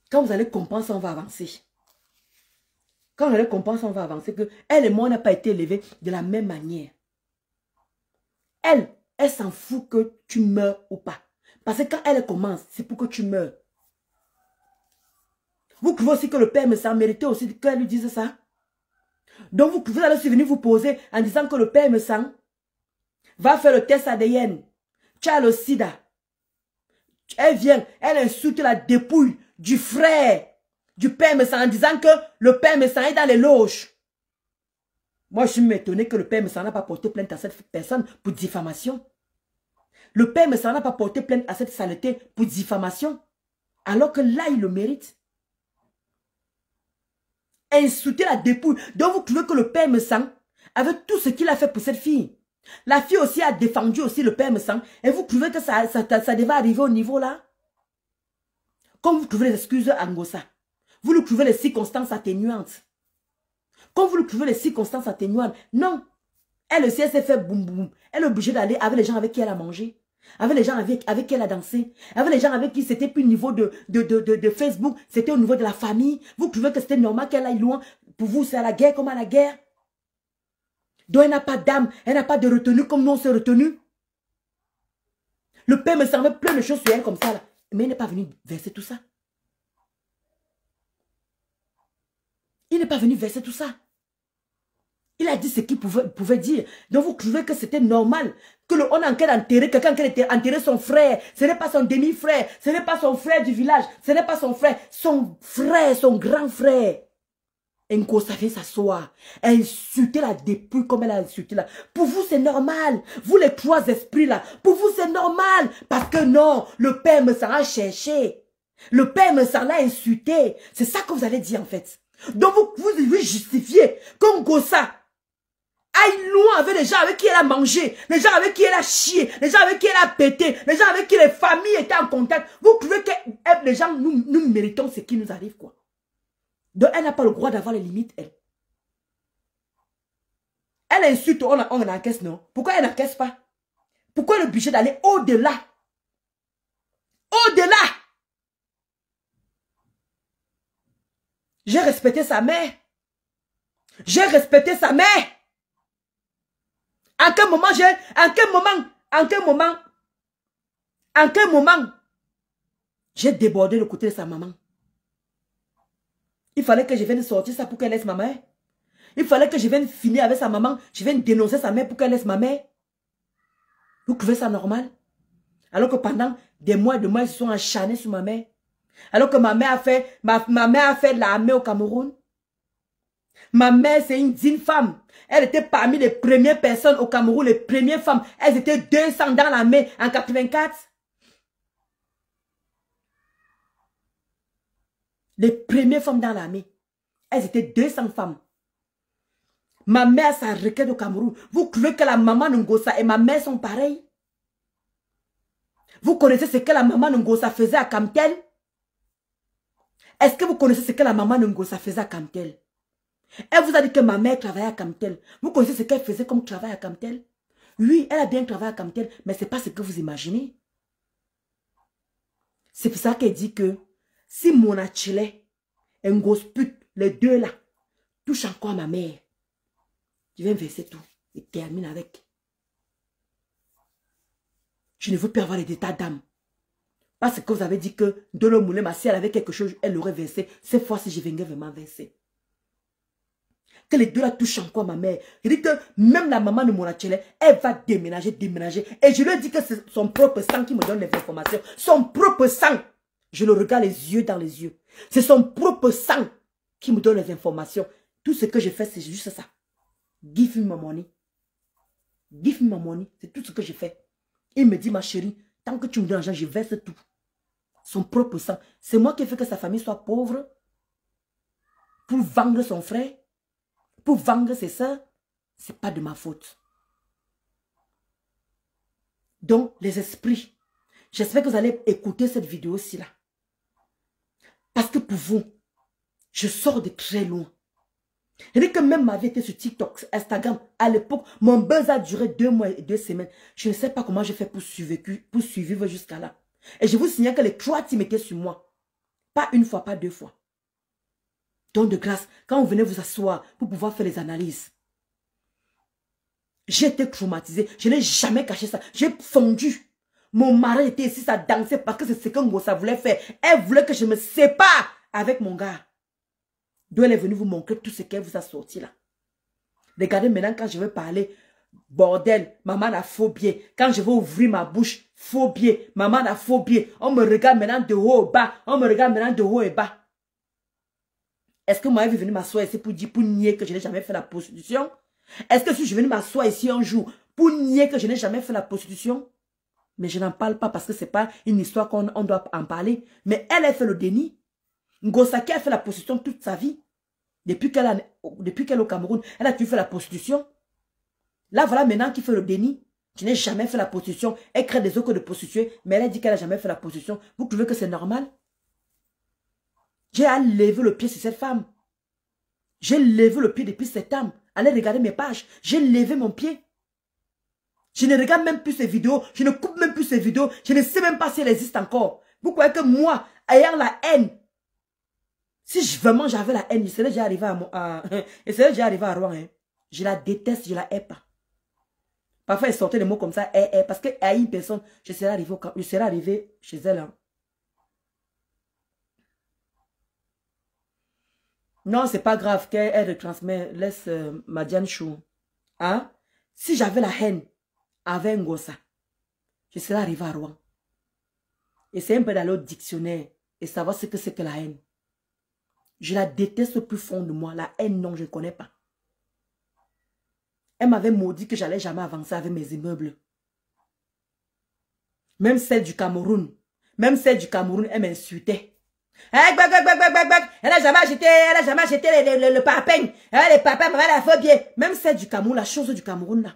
Quand vous allez comprendre ça, on va avancer. Quand vous allez comprendre ça, on va avancer. Que elle et moi, on n'a pas été élevés de la même manière. Elle s'en fout que tu meurs ou pas. Parce que quand elle commence, c'est pour que tu meurs. Vous trouvez aussi que le père me sang méritait aussi qu'elle lui dise ça? Donc vous allez aussi venir vous poser en disant que le père me sang va faire le test ADN. Tu as le sida. Elle vient, elle insulte la dépouille du frère du père me sang en disant que le père me sang est dans les loges. Moi, je suis étonné que le père me sang n'a pas porté plainte à cette personne pour diffamation. Le père me sang n'a pas porté plainte à cette saleté pour diffamation. Alors que là, il le mérite. Insulter la dépouille. Donc vous trouvez que le père me sang, avec tout ce qu'il a fait pour cette fille, la fille aussi a défendu aussi le père me sang, et vous trouvez que ça devait arriver au niveau là? Comme vous trouvez les excuses à Ngossa, vous lui trouvez les circonstances atténuantes. Comme vous lui trouvez les circonstances atténuantes, non. Elle aussi, elle s'est fait boum boum. Elle est obligée d'aller avec les gens avec qui elle a mangé. Avec les gens avec qui elle a dansé. Avec les gens avec qui c'était plus au niveau de Facebook. C'était au niveau de la famille. Vous trouvez que c'était normal qu'elle aille loin. Pour vous, c'est à la guerre comme à la guerre. Donc elle n'a pas d'âme. Elle n'a pas de retenue comme nous on s'est retenu. Le père me semblait plein de choses sur elle comme ça. Là. Mais il n'est pas venu verser tout ça. Il n'est pas venu verser tout ça. Il a dit ce qu'il pouvait dire. Donc vous trouvez que c'était normal que on a en train d'enterrer quelqu'un qui était enterré son frère. Ce n'est pas son demi-frère. Ce n'est pas son frère du village. Ce n'est pas son frère. Son frère, son grand frère. Ngossa vient s'asseoir. Insulter la dépouille comme elle a insulté là. Pour vous, c'est normal. Vous, les trois esprits là. Pour vous, c'est normal. Parce que non, le père me s'en a cherché. Le père me s'en a insulté. C'est ça que vous allez dire en fait. Donc vous devez justifier que Ngossa aille loin avec les gens avec qui elle a mangé, les gens avec qui elle a chié, les gens avec qui elle a pété, les gens avec qui les familles étaient en contact. Vous trouvez que les gens, nous méritons ce qui nous arrive, quoi. Donc elle n'a pas le droit d'avoir les limites, elle. Elle insulte, on encaisse, non? Pourquoi elle n'encaisse pas? Pourquoi elle est obligée d'aller au-delà? Au-delà! J'ai respecté sa mère. J'ai respecté sa mère. En quel moment, j'ai débordé le côté de sa maman. Il fallait que je vienne sortir ça pour qu'elle laisse ma mère. Il fallait que je vienne finir avec sa maman. Je vienne dénoncer sa mère pour qu'elle laisse ma mère. Vous trouvez ça normal? Alors que pendant des mois et des mois, ils se sont acharnés sur ma mère. Alors que ma mère a fait de l'armée au Cameroun. Ma mère, c'est une digne femme. Elle était parmi les premières personnes au Cameroun, les premières femmes. Elles étaient 200 dans l'armée en 84. Les premières femmes dans l'armée. Elles étaient 200 femmes. Ma mère, sa requête au Cameroun. Vous croyez que la maman Ngossa et ma mère sont pareilles? Vous connaissez ce que la maman Ngossa faisait à Kamtel? Est-ce que vous connaissez ce que la maman Ngossa faisait à Kamtel? Elle vous a dit que ma mère travaillait à Kamtel. Vous connaissez ce qu'elle faisait comme travail à Kamtel? Oui, elle a bien travaillé à Kamtel, mais ce n'est pas ce que vous imaginez. C'est pour ça qu'elle dit que si mon achilé et Ngosput, les deux là, touchent encore ma mère, je vais verser tout et termine avec. Je ne veux plus avoir les états d'âme. Parce que vous avez dit que de le moulin, ma si elle avait quelque chose, elle l'aurait versé. Cette fois-ci, je venais vraiment verser. Que les deux là touchent encore ma mère. Je dis que même la maman de mon achélé, elle va déménager. Et je lui dis que c'est son propre sang qui me donne les informations. Son propre sang. Je le regarde les yeux dans les yeux. C'est son propre sang qui me donne les informations. Tout ce que je fais, c'est juste ça. Give me my money. Give me my money. C'est tout ce que je fais. Il me dit, ma chérie, tant que tu me donnes l'argent, je verse tout. Son propre sang. C'est moi qui ai fait que sa famille soit pauvre. Pour vendre son frère. Pour vendre ses soeurs. Ce n'est pas de ma faute. Donc, les esprits, j'espère que vous allez écouter cette vidéo-ci là. Parce que pour vous, je sors de très loin. Je dis que même ma vie était sur TikTok, Instagram. À l'époque, mon buzz a duré 2 mois et 2 semaines. Je ne sais pas comment j'ai fait pour survivre jusqu'à là. Et je vous signale que les 3 teams étaient sur moi. Pas une fois, pas 2 fois. Donc de grâce, quand vous venez vous asseoir pour pouvoir faire les analyses, j'ai été traumatisée. Je n'ai jamais caché ça. J'ai fondu. Mon mari était ici, ça dansait parce que c'est ce que Ngosa voulait faire. Elle voulait que je me sépare avec mon gars. D'où elle est venue vous montrer tout ce qu'elle vous a sorti là. Regardez maintenant quand je vais parler, bordel, maman a phobie. Quand je vais ouvrir ma bouche, phobie. Maman a phobie. On me regarde maintenant de haut au bas. On me regarde maintenant de haut et bas. Est-ce que moi, je suis venue m'asseoir ici pour nier que je n'ai jamais fait la prostitution? Est-ce que si je suis venue m'asseoir ici un jour pour nier que je n'ai jamais fait la prostitution? Mais je n'en parle pas parce que ce n'est pas une histoire qu'on doit en parler. Mais elle a fait le déni. Ngosaki a fait la prostitution toute sa vie. Depuis qu'elle est au Cameroun, elle a toujours fait la prostitution. Là, voilà maintenant qui fait le déni. Je n'ai jamais fait la prostitution. Elle crée des autres de prostituées, mais elle a dit qu'elle n'a jamais fait la prostitution. Vous trouvez que c'est normal? J'ai à lever le pied sur cette femme. J'ai levé le pied depuis septembre. Allez regarder mes pages. J'ai levé mon pied. Je ne regarde même plus ces vidéos. Je ne coupe même plus ces vidéos. Je ne sais même pas si elles existent encore. Vous croyez que moi, ayant la haine, si vraiment j'avais la haine, je serais déjà arrivé à Rouen. Hein. Je la déteste, je la hais pas. Parfois, elle sortait des mots comme ça, parce que à une personne, je serais arrivé chez elle. Hein. Non, c'est pas grave qu'elle retransmet, laisse Madiane Chou. Hein? Si j'avais la haine avec Ngosa, je serais arrivé à Rouen. Et c'est un peu d'aller au dictionnaire et savoir ce que c'est que la haine. Je la déteste au plus fond de moi. La haine, non, je ne connais pas. Elle m'avait maudit que j'allais jamais avancer avec mes immeubles. Même celle du Cameroun. Elle m'insultait. Elle n'a jamais acheté le papin. Les papins m'avaient la phobie. Même celle du Cameroun, la chose du Cameroun là.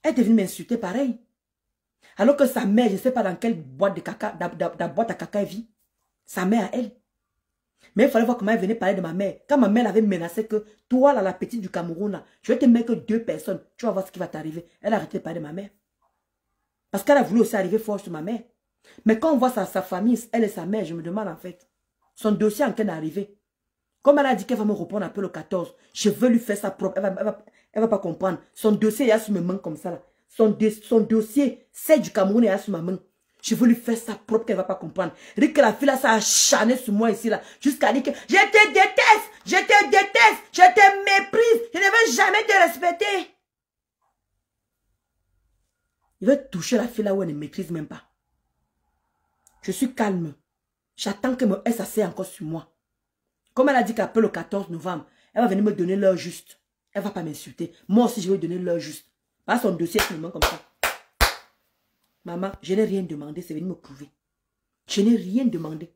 Elle est devenue m'insulter pareil. Alors que sa mère, je ne sais pas dans quelle boîte de caca, boîte à caca elle vit. Sa mère à elle. Mais il fallait voir comment elle venait parler de ma mère. Quand ma mère avait menacé que toi, là, la petite du Cameroun, là, je vais te mettre que 2 personnes. Tu vas voir ce qui va t'arriver. Elle a arrêté de parler de ma mère. Parce qu'elle a voulu aussi arriver fort sur ma mère. Mais quand on voit sa famille, elle et sa mère, je me demande en fait. Son dossier en quelle est arrivé. Comme elle a dit qu'elle va me répondre un peu le 14, je veux lui faire sa propre. Elle va pas comprendre. Son dossier est sur mes mains comme ça. Là. Son dossier, c'est du Cameroun, est sur ma main. Je veux lui faire sa propre qu'elle ne va pas comprendre. Dit que la fille là, ça a acharné sur moi ici là. Jusqu'à dire que je te déteste, je te méprise, je ne veux jamais te respecter. Il veut toucher la fille là où elle ne maîtrise même pas. Je suis calme. J'attends que elle s'assied encore sur moi. Comme elle a dit qu'après le 14 novembre, elle va venir me donner l'heure juste. Elle ne va pas m'insulter. Moi aussi, je vais lui donner l'heure juste. Pas son dossier sur moi comme ça. Maman, je n'ai rien demandé, c'est venu me prouver. Je n'ai rien demandé.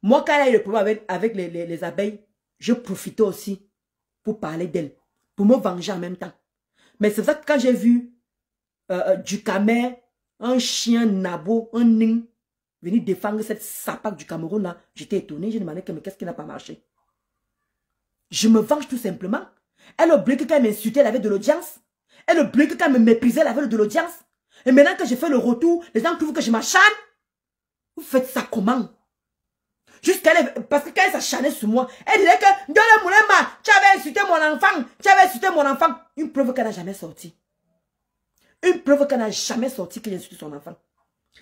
Moi, quand elle a eu le problème avec les abeilles, je profitais aussi pour parler d'elle, pour me venger en même temps. Mais c'est pour ça que quand j'ai vu du Camer, un chien nabo, un ning, venir défendre cette sapaque du Cameroun là, j'étais étonnée, j'ai demandé qu'est-ce qui n'a pas marché. Je me venge tout simplement. Elle oublié que quand elle m'insultait, elle avait de l'audience. Elle oublié que quand elle me méprisait, elle avait de l'audience. Et maintenant que j'ai fait le retour, les gens trouvent que je m'acharne. Vous faites ça comment? Parce que quand elle s'acharnait sur moi, elle disait que dans le moulin, tu avais insulté mon enfant. Tu avais insulté mon enfant. Une preuve qu'elle n'a jamais sorti. Une preuve qu'elle n'a jamais sorti que j'ai insulté son enfant.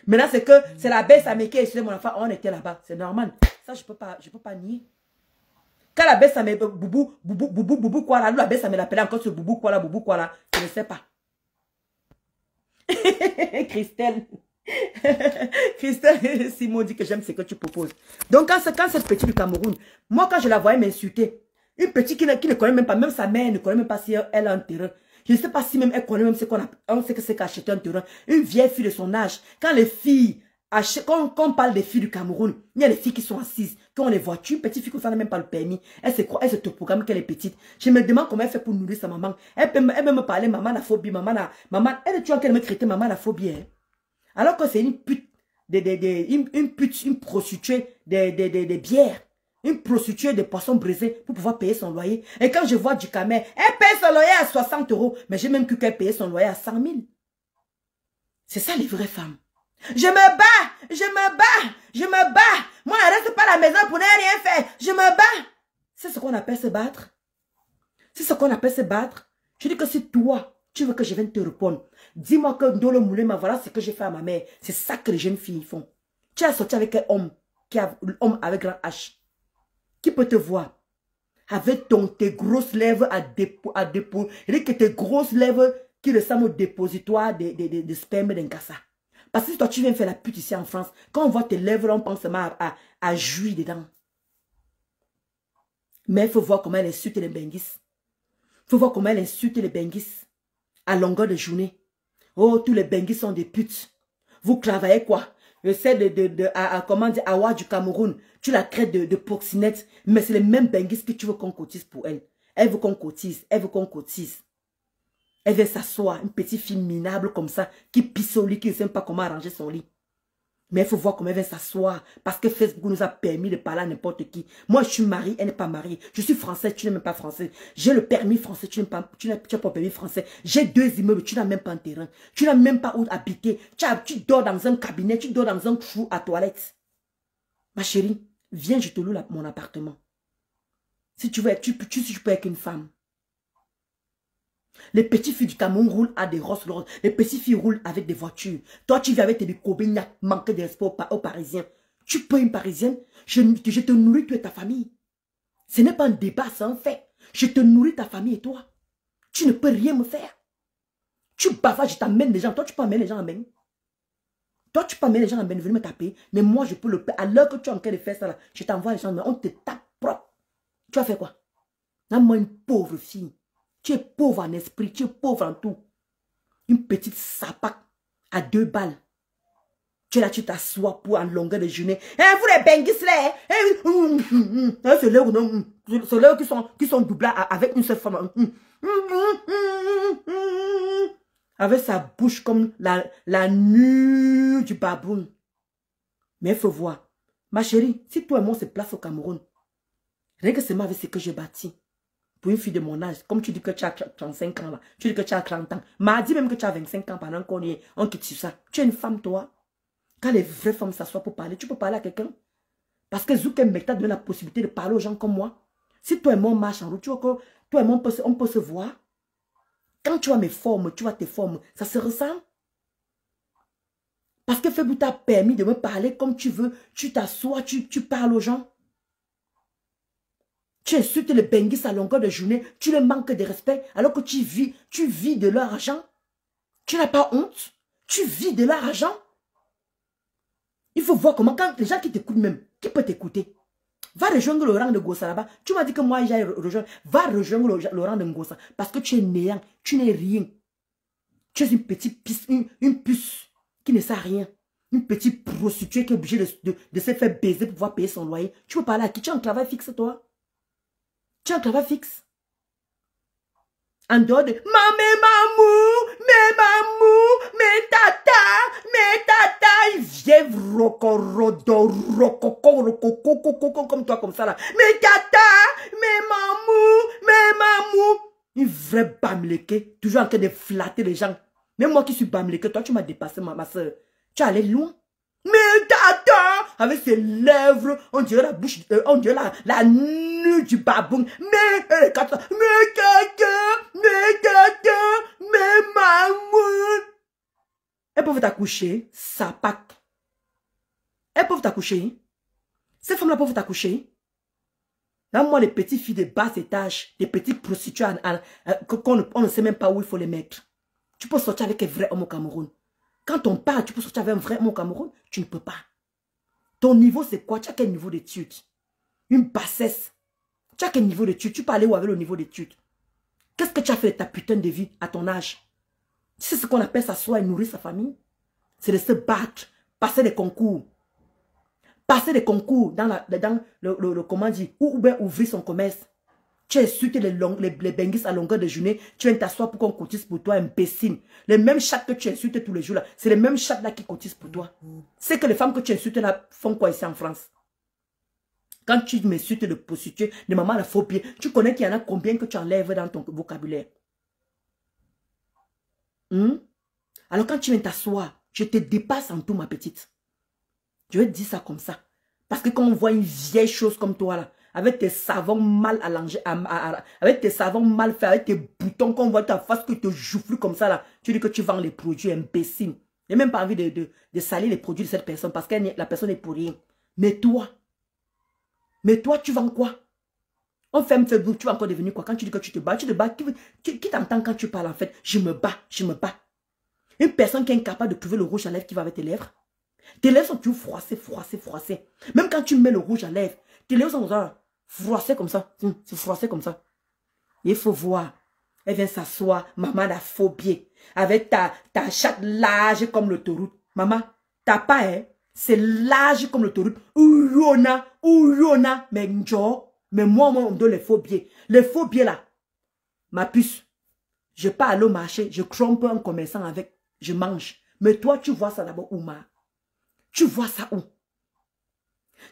Maintenant, c'est que c'est la baisse amie qui a insulté mon enfant. On était là-bas. C'est normal. Ça, je peux pas nier. Quand la baisse amie, boubou, quoi là, la baisse amie l'appelait encore sur boubou, quoi là, je ne sais pas. Christelle. Christelle Simon dit que j'aime ce que tu proposes. Donc quand cette petite du Cameroun, moi quand je la voyais m'insulter, une petite qui ne connaît même pas, même sa mère ne connaît même pas si elle a un terrain. Je ne sais pas si même elle connaît même ce qu'on a, on sait que c'est qu'acheter un terrain. Une vieille fille de son âge, quand les filles achètent, quand on parle des filles du Cameroun, il y a des filles qui sont assises, qui ont les voitures, une petite fille qui n'a même pas le permis, elle se programme qu'elle est petite. Je me demande comment elle fait pour nourrir sa maman. Elle peut me parler, maman la phobie, maman, elle tu vois qu'elle me traite maman la phobie. Hein? Alors que c'est une pute, une prostituée des bières. Une prostituée de poissons brisés pour pouvoir payer son loyer. Et quand je vois du Camer, elle paye son loyer à 60 €. Mais j'ai même cru qu'elle payait son loyer à 100 000. C'est ça les vraies femmes. Je me bats. Moi, je ne reste pas à la maison pour ne rien faire. Je me bats. C'est ce qu'on appelle se battre. Je dis que si toi, Tu veux que je vienne te répondre? Dis-moi que Ndolo Moulema, voilà ce que j'ai fait à ma mère. C'est ça que les jeunes filles font. Tu as sorti avec un homme, l'homme avec grand H, qui peut te voir. Avec tes grosses lèvres à dépôt. Il dit que tes grosses lèvres qui ressemblent au dépositoire de sperme d'un cassa. Parce que si toi tu viens faire la pute ici en France, quand on voit tes lèvres, on pense seulement à jouir dedans. Mais il faut voir comment elle insulte les benguis. Il faut voir comment elle insulte les benguis à longueur de journée. Oh, tous les benguis sont des putes. Vous travaillez quoi? J'essaie comment dire, Awa du Cameroun. Tu la crées de proxénète. Mais c'est les mêmes benguis que tu veux qu'on cotise pour elle. Elle veut qu'on cotise. Elle veut qu'on cotise. Elle veut s'asseoir. Une petite fille minable comme ça. Qui pisse au lit. Qui ne sait pas comment arranger son lit. Mais il faut voir comment elle vient s'asseoir. Parce que Facebook nous a permis de parler à n'importe qui. Moi, je suis mariée, elle n'est pas mariée. Je suis française, tu n'es même pas français. J'ai le permis français, tu n'as pas le permis français. J'ai 2 immeubles, tu n'as même pas un terrain. Tu n'as même pas où habiter. Tu dors dans un cabinet, tu dors dans un trou à toilette. Ma chérie, viens, je te loue mon appartement. Si tu veux, tu peux être une femme. Les petites filles du Cameroun roulent à des Rolls Royce. Les petites filles roulent avec des voitures. Toi, tu vis avec tes bicobignas, manque de respect aux Parisiens. Tu peux une Parisienne, je te nourris, toi et ta famille. Ce n'est pas un débat, c'est un fait. Je te nourris ta famille et toi. Tu ne peux rien me faire. Tu bavages, je t'amène des gens. Toi, tu peux amener les gens en bain. Toi, tu peux amener les gens en bain, venir me taper. Mais moi, je peux le faire. À l'heure que tu es en train de faire ça, là, je t'envoie les gens, mais on te tape propre. Tu as fait quoi? Moi, une pauvre fille. Tu es pauvre en esprit, tu es pauvre en tout. Une petite sapac à 2 balles. Tu es là, tu t'assois pour en longueur de journée. Vous les benguis là, c'est là qui sont doublés avec une seule femme. Avec sa bouche comme la nuit du baboun. Mais il faut voir. Ma chérie, si toi et moi on se place au Cameroun, rien que c'est moi avec ce que j'ai bâti. Pour une fille de mon âge, comme tu dis que tu as 35 ans là, tu dis que tu as 30 ans. M'a dit même que tu as 25 ans pendant on quitte sur ça. Tu es une femme, toi. Quand les vraies femmes s'assoient pour parler, tu peux parler à quelqu'un. Parce que Zouken Mekta donne la possibilité de parler aux gens comme moi. Si toi et moi on marche en route, tu vois que toi et moi on peut se voir. Quand tu vois mes formes, tu vois tes formes, ça se ressent. Parce que Fébou t'a permis de me parler comme tu veux. Tu t'assois, tu parles aux gens. Tu insultes les benguis à longueur de journée. Tu leur manques de respect alors que tu vis de leur argent. Tu n'as pas honte. Tu vis de leur argent. Il faut voir comment, quand les gens qui t'écoutent même, qui peut t'écouter? Va rejoindre le rang de Gossa là-bas. Tu m'as dit que moi, j'allais rejoindre. Va rejoindre le rang de Gossa. Parce que tu es néant. Tu n'es rien. Tu es une petite puce, une puce qui ne sert à rien. Une petite prostituée qui est obligée de se faire baiser pour pouvoir payer son loyer. Tu peux parler à qui? Tu as un travail fixe, toi? Tu as un travail fixe. En dehors de mes tata, il vient comme toi, comme ça là. Mes tata, mes mamou. Une vraie bamleke, toujours en train de flatter les gens. Même moi qui suis bamleke, toi tu m'as dépassé, ma soeur. Tu es allé loin. Mais tata, avec ses lèvres, on dirait la bouche, on dirait la nuit du baboun. Mais maman. Elles peuvent t'accoucher, ça pack. Elles peuvent t'accoucher. Ces femmes-là peuvent t'accoucher. Là, moi, les petites filles de bas étage, des petites prostituées, on ne sait même pas où il faut les mettre. Tu peux sortir avec un vrai homme au Cameroun. Quand on parle, tu peux sortir avec un vrai homme au Cameroun. Tu ne peux pas. Ton niveau, c'est quoi? Tu as quel niveau d'études? Une bassesse. Tu as quel niveau d'études? Tu peux aller où avec le niveau d'études? Qu'est-ce que tu as fait de ta putain de vie à ton âge? Tu sais ce qu'on appelle s'asseoir et nourrir sa famille? C'est de se battre, passer des concours. Passer des concours dans le comment dire, ou bien ouvrir son commerce. Tu insultes les benguis à longueur de journée. Tu viens t'asseoir pour qu'on cotise pour toi, imbécile. Les mêmes chats que tu insultes tous les jours là, c'est les mêmes chats là qui cotisent pour toi. C'est que les femmes que tu insultes là font quoi ici en France? Quand tu m'insultes de prostituée, de maman la phobie, tu connais qu'il y en a combien que tu enlèves dans ton vocabulaire? Alors quand tu viens t'asseoir, je te dépasse en tout, ma petite. Je vais te dire ça comme ça. Parce que quand on voit une vieille chose comme toi là, avec tes savons mal allongés, avec tes savons mal faits, avec tes boutons qu'on voit ta face, que te jouffles comme ça là. Tu dis que tu vends les produits, imbécile. Je n'ai même pas envie de salir les produits de cette personne parce que la personne est pour rien. Mais toi, tu vends quoi? On ferme Facebook, tu vas encore devenir quoi? Quand tu dis que tu te bats, qui t'entend quand tu parles en fait? Je me bats, je me bats. Une personne qui est incapable de trouver le rouge à lèvres qui va avec tes lèvres. Tes lèvres sont toujours froissées. Même quand tu mets le rouge à lèvres, tes lèvres sont froissées comme ça. C'est froissé comme ça. Il faut voir. Elle vient s'asseoir, maman la phobie. Avec ta chatte large comme l'autoroute. Maman, t'as pas, hein? C'est large comme l'autoroute. Ouyona. Mais moi, on donne les faux billets. Les faux billets là. Ma puce. Je pars aller au marché, je trompe un commerçant avec. Je mange. Mais toi, tu vois ça là-bas où, ma? Tu vois ça où?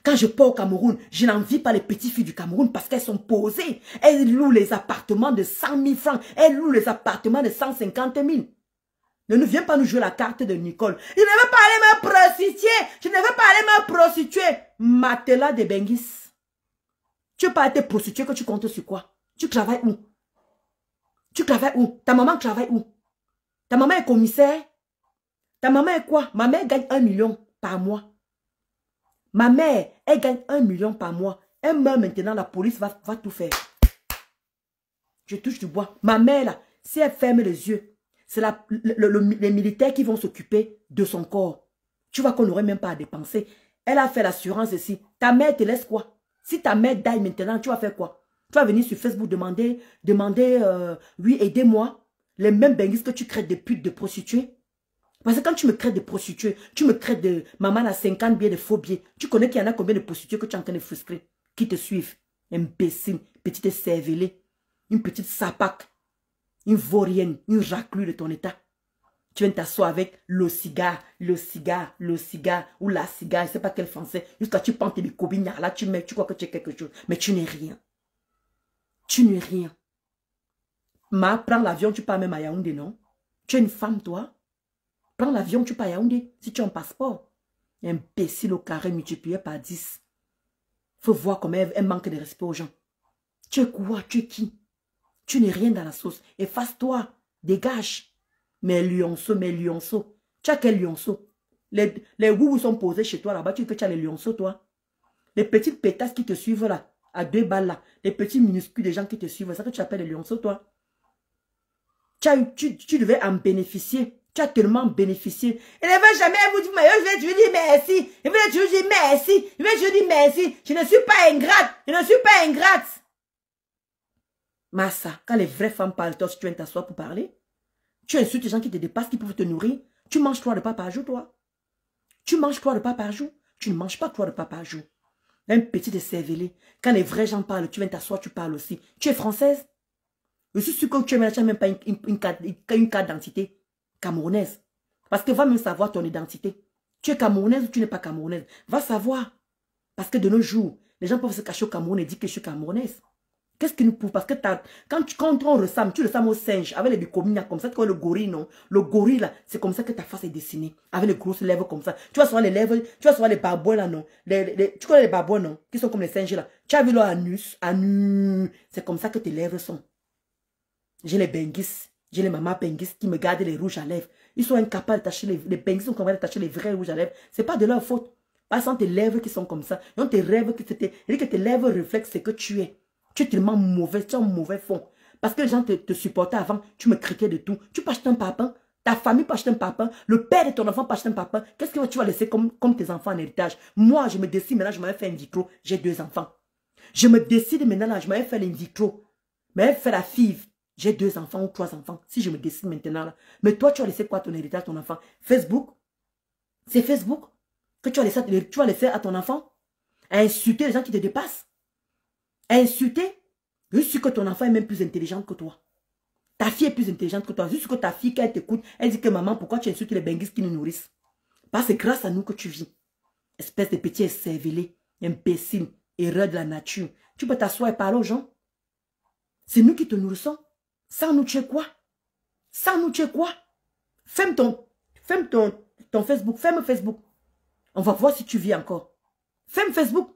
Quand je pars au Cameroun, je n'envie pas les petites filles du Cameroun parce qu'elles sont posées. Elles louent les appartements de 100 000 francs. Elles louent les appartements de 150 000. Ne viens pas nous jouer la carte de Nicole. Je ne veux pas aller me prostituer. Je ne veux pas aller me prostituer. Matela de Benguis. Tu n'as pas été prostituée que tu comptes sur quoi? Tu travailles où? Tu travailles où? Ta maman travaille où? Ta maman est commissaire? Ta maman est quoi? Ma mère gagne 1 million par mois. Ma mère, elle gagne 1 million par mois. Elle meurt maintenant, la police va tout faire. Je touche du bois. Ma mère, là, si elle ferme les yeux, c'est les militaires qui vont s'occuper de son corps. Tu vois qu'on n'aurait même pas à dépenser. Elle a fait l'assurance ici. Ta mère te laisse quoi? Si ta mère die maintenant, tu vas faire quoi? Tu vas venir sur Facebook demander oui, aidez-moi. Les mêmes benguis que tu crées des putes de prostituées. Parce que quand tu me crées des prostituées, tu me crées de maman à 50 billets de faux billets. Tu connais qu'il y en a combien de prostituées que tu es en train de frustrer? Qui te suivent? Imbécile, petite cervelée, une petite sapac, une vaurienne, une raclure de ton état. Tu viens t'asseoir avec le cigare, ou la cigare, je ne sais pas quel français. Jusqu'à tu prends tes cobines, là tu crois que tu es quelque chose. Mais tu n'es rien. Tu n'es rien. Ma, prends l'avion, tu pars même à Yaoundé, non? Tu es une femme, toi? Prends l'avion, tu pars à Yaoundé, si tu as un passeport. Imbécile au carré multiplié par 10. Faut voir comment elle manque de respect aux gens. Tu es quoi? Tu es qui? Tu n'es rien dans la sauce. Efface-toi. Dégage. Mais lionceau. Tu as quel lionceau? Les goûts sont posés chez toi là-bas. Tu dis que tu as les lionceaux, toi. Les petites pétasses qui te suivent là, à 2 balles là. Les petits minuscules des gens qui te suivent. C'est ça que tu appelles les lionceaux, toi. Tu devais en bénéficier. Tu as tellement bénéficié. Elle ne va jamais vous dire, mais je vais toujours dire merci. Je vais toujours dire merci. Je vais toujours dire merci. Je ne suis pas ingrate. Je ne suis pas ingrate. Massa, quand les vraies femmes parlent, toi, si tu viens t'asseoir pour parler, tu insultes les gens qui te dépassent, qui peuvent te nourrir. Tu manges 3 repas par jour, toi. Tu manges 3 repas par jour. Tu ne manges pas 3 repas par jour. Un petit de cervelé. Quand les vrais gens parlent, tu viens t'asseoir, tu parles aussi. Tu es française. Je suis sûr que tu n'as même pas une carte d'identité camerounaise. Parce que va même savoir ton identité. Tu es camerounaise ou tu n'es pas camerounaise. Va savoir. Parce que de nos jours, les gens peuvent se cacher au Cameroun et dire que je suis camerounaise. Qu'est-ce qui nous prouve? Parce que quand on ressemble, tu ressembles au singe, avec les bicomines comme ça, tu vois le gorille, non? Le gorille, là, c'est comme ça que ta face est dessinée, avec les grosses lèvres comme ça. Tu vois souvent les lèvres, tu vois souvent les babouins, là, non? Tu connais les babouins, non? Qui sont comme les singes, là. Tu as vu leur anus, c'est comme ça que tes lèvres sont. J'ai les benguis, j'ai les mamans benguis qui me gardent les rouges à lèvres. Ils sont incapables d'attacher les benguis sont incapables d'attacher les vrais rouges à lèvres. C'est pas de leur faute. Pas sans tes lèvres qui sont comme ça. Donc tes lèvres que tes lèvres reflètent ce que tu es. Tu es tellement mauvais, tu as un mauvais fond. Parce que les gens te supportaient avant, tu me criquais de tout. Tu peux acheter un papin, ta famille peut acheter un papin, le père de ton enfant peut acheter un papin. Qu'est-ce que tu vas laisser comme tes enfants en héritage? Moi, je me décide maintenant, je m'avais fait in vitro, j'ai 2 enfants. Je me décide maintenant, là, je m'avais fait l'in vitro. Je m'avais fait la FIV, j'ai 2 enfants ou 3 enfants. Si je me décide maintenant, là. Mais toi, tu vas laisser quoi ton héritage, ton enfant? Facebook? C'est Facebook que tu vas laisser à ton enfant? À insulter les gens qui te dépassent? À insulter, je suis sûr que ton enfant est même plus intelligente que toi. Ta fille est plus intelligente que toi. Juste que ta fille, quand elle t'écoute, elle dit que maman, pourquoi tu insultes les benguis qui nous nourrissent? Parce que c'est grâce à nous que tu vis. Espèce de petit cervelé, imbécile, erreur de la nature. Tu peux t'asseoir et parler aux gens. C'est nous qui te nourrissons. Sans nous, tu es quoi? Sans nous, tu es quoi? Ferme ton Facebook. Ferme Facebook. On va voir si tu vis encore. Ferme Facebook.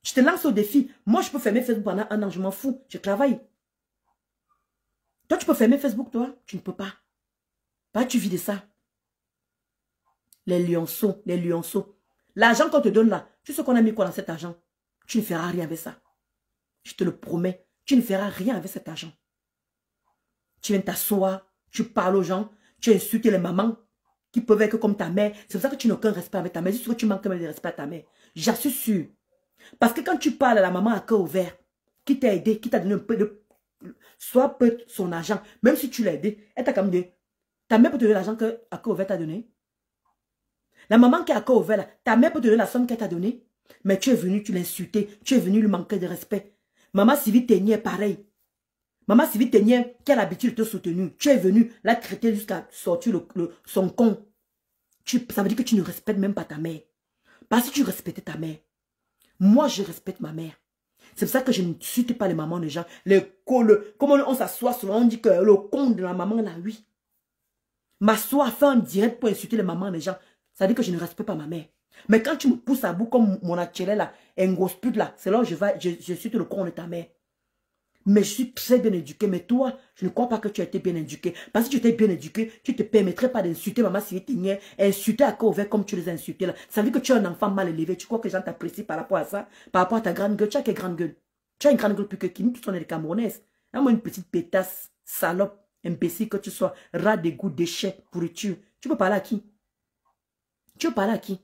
Je te lance au défi. Moi, je peux fermer Facebook pendant un an, je m'en fous. Je travaille. Toi, tu peux fermer Facebook, toi? Tu ne peux pas. Pas, tu vis de ça. Les lionceaux, les lionceaux. L'argent qu'on te donne là, tu sais qu'on a mis quoi dans cet argent? Tu ne feras rien avec ça. Je te le promets. Tu ne feras rien avec cet argent. Tu viens t'asseoir, tu parles aux gens, tu insultes les mamans qui peuvent être comme ta mère. C'est pour ça que tu n'as aucun respect avec ta mère. C'est sûr que tu manques même de respect à ta mère. J'en suis sûre. Parce que quand tu parles à la maman à cœur ouvert, qui t'a aidé, qui t'a donné un peu de... soit peu son argent, même si tu l'as aidé, elle t'a quand même dit, ta mère peut te donner l'argent qu'à cœur ouvert t'a donné. La maman qui est à cœur ouvert, là, ta mère peut te donner la somme qu'elle t'a donnée. Mais tu es venu, tu l'as insulté, tu es venu lui manquer de respect. Maman Sylvie Ténier, pareil. Maman Sylvie Ténier, qui a l'habitude de te soutenir, tu es venu la traiter jusqu'à sortir son con. Ça veut dire que tu ne respectes même pas ta mère. Parce que tu respectais ta mère. Moi, je respecte ma mère. C'est pour ça que je ne n'insulte pas les mamans des gens. Comment on s'assoit souvent, on dit que le con de la maman là, oui. M'assois, faire un direct pour insulter les mamans des gens. Ça veut dire que je ne respecte pas ma mère. Mais quand tu me pousses à bout comme mon actuel là, un gros pute là, c'est là où je suis le con de ta mère. Mais je suis très bien éduqué. Mais toi, je ne crois pas que tu as été bien éduqué. Parce que tu étais bien éduqué, tu ne te permettrais pas d'insulter maman si tu es insulter à cœur ouvert comme tu les as insultés là. Ça veut dire que tu es un enfant mal élevé. Tu crois que les gens t'apprécient par rapport à ça? Par rapport à ta grande gueule. Tu as quelle grande gueule? Tu as une grande gueule plus que qui? Nous tous on est des Camerounaises. Moi une petite pétasse, salope, imbécile que tu sois, rat d'égout, déchet, pourriture. Tu peux parler à qui? Tu veux parler à qui?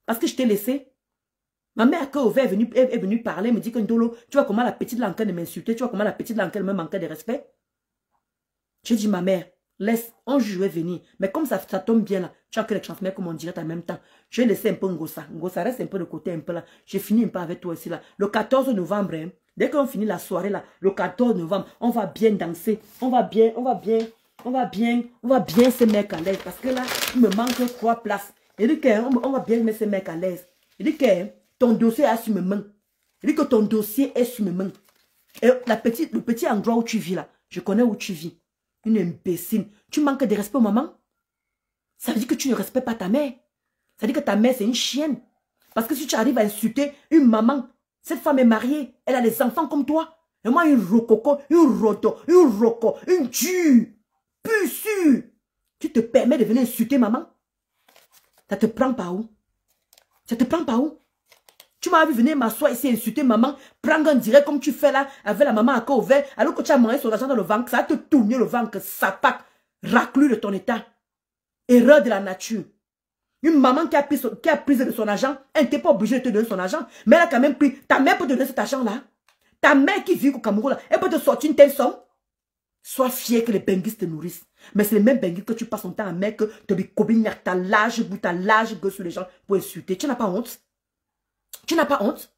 Parce que je t'ai laissé. Ma mère à cœur ouvert est venue parler, me dit que Ndolo, tu vois comment la petite là en train de m'insulter, tu vois comment la petite là en train de me manquer de respect. J'ai dit ma mère, laisse, je vais venir. Mais comme ça tombe bien là, tu as que les transmettre comme on dirait en même temps. Je vais laisser un peu Ngosa. Ngosa reste un peu de côté un peu là. J'ai fini un peu avec toi aussi là. Le 14 novembre, hein, dès qu'on finit la soirée là, le 14 novembre, on va bien danser. On va bien se mettre à l'aise. Parce que là, il me manque 3 places. Il dit qu'on va bien mettre ce mec à l'aise. Il dit que ton dossier est sur mes mains. Il dit que ton dossier est sur mes mains. Et le petit endroit où tu vis là, je connais où tu vis. Une imbécile. Tu manques de respect aux mamans. Ça veut dire que tu ne respectes pas ta mère. Ça veut dire que ta mère c'est une chienne. Parce que si tu arrives à insulter une maman, cette femme est mariée, elle a des enfants comme toi. Et moi une rococo, une roto, une roco, une tue, puce. Tu te permets de venir insulter maman? Ça te prend par où? Ça te prend par où? Tu m'as vu venir m'asseoir ici, insulter maman, prendre un direct comme tu fais là, avec la maman à cœur ouvert, alors que tu as mangé son argent dans le ventre, ça va te tourner le ventre, sapac, raclure de ton état. Erreur de la nature. Une maman qui a pris de son argent, elle n'était pas obligée de te donner son argent, mais elle a quand même pris. Ta mère peut te donner cet argent-là. Ta mère qui vit au Cameroun, là, elle peut te sortir une telle somme. Sois fier que les benguistes te nourrissent. Mais c'est les mêmes benguistes que tu passes ton temps à mettre, que tu as l'âge gueule sur les gens pour insulter. Tu n'as pas honte? Tu n'as pas honte?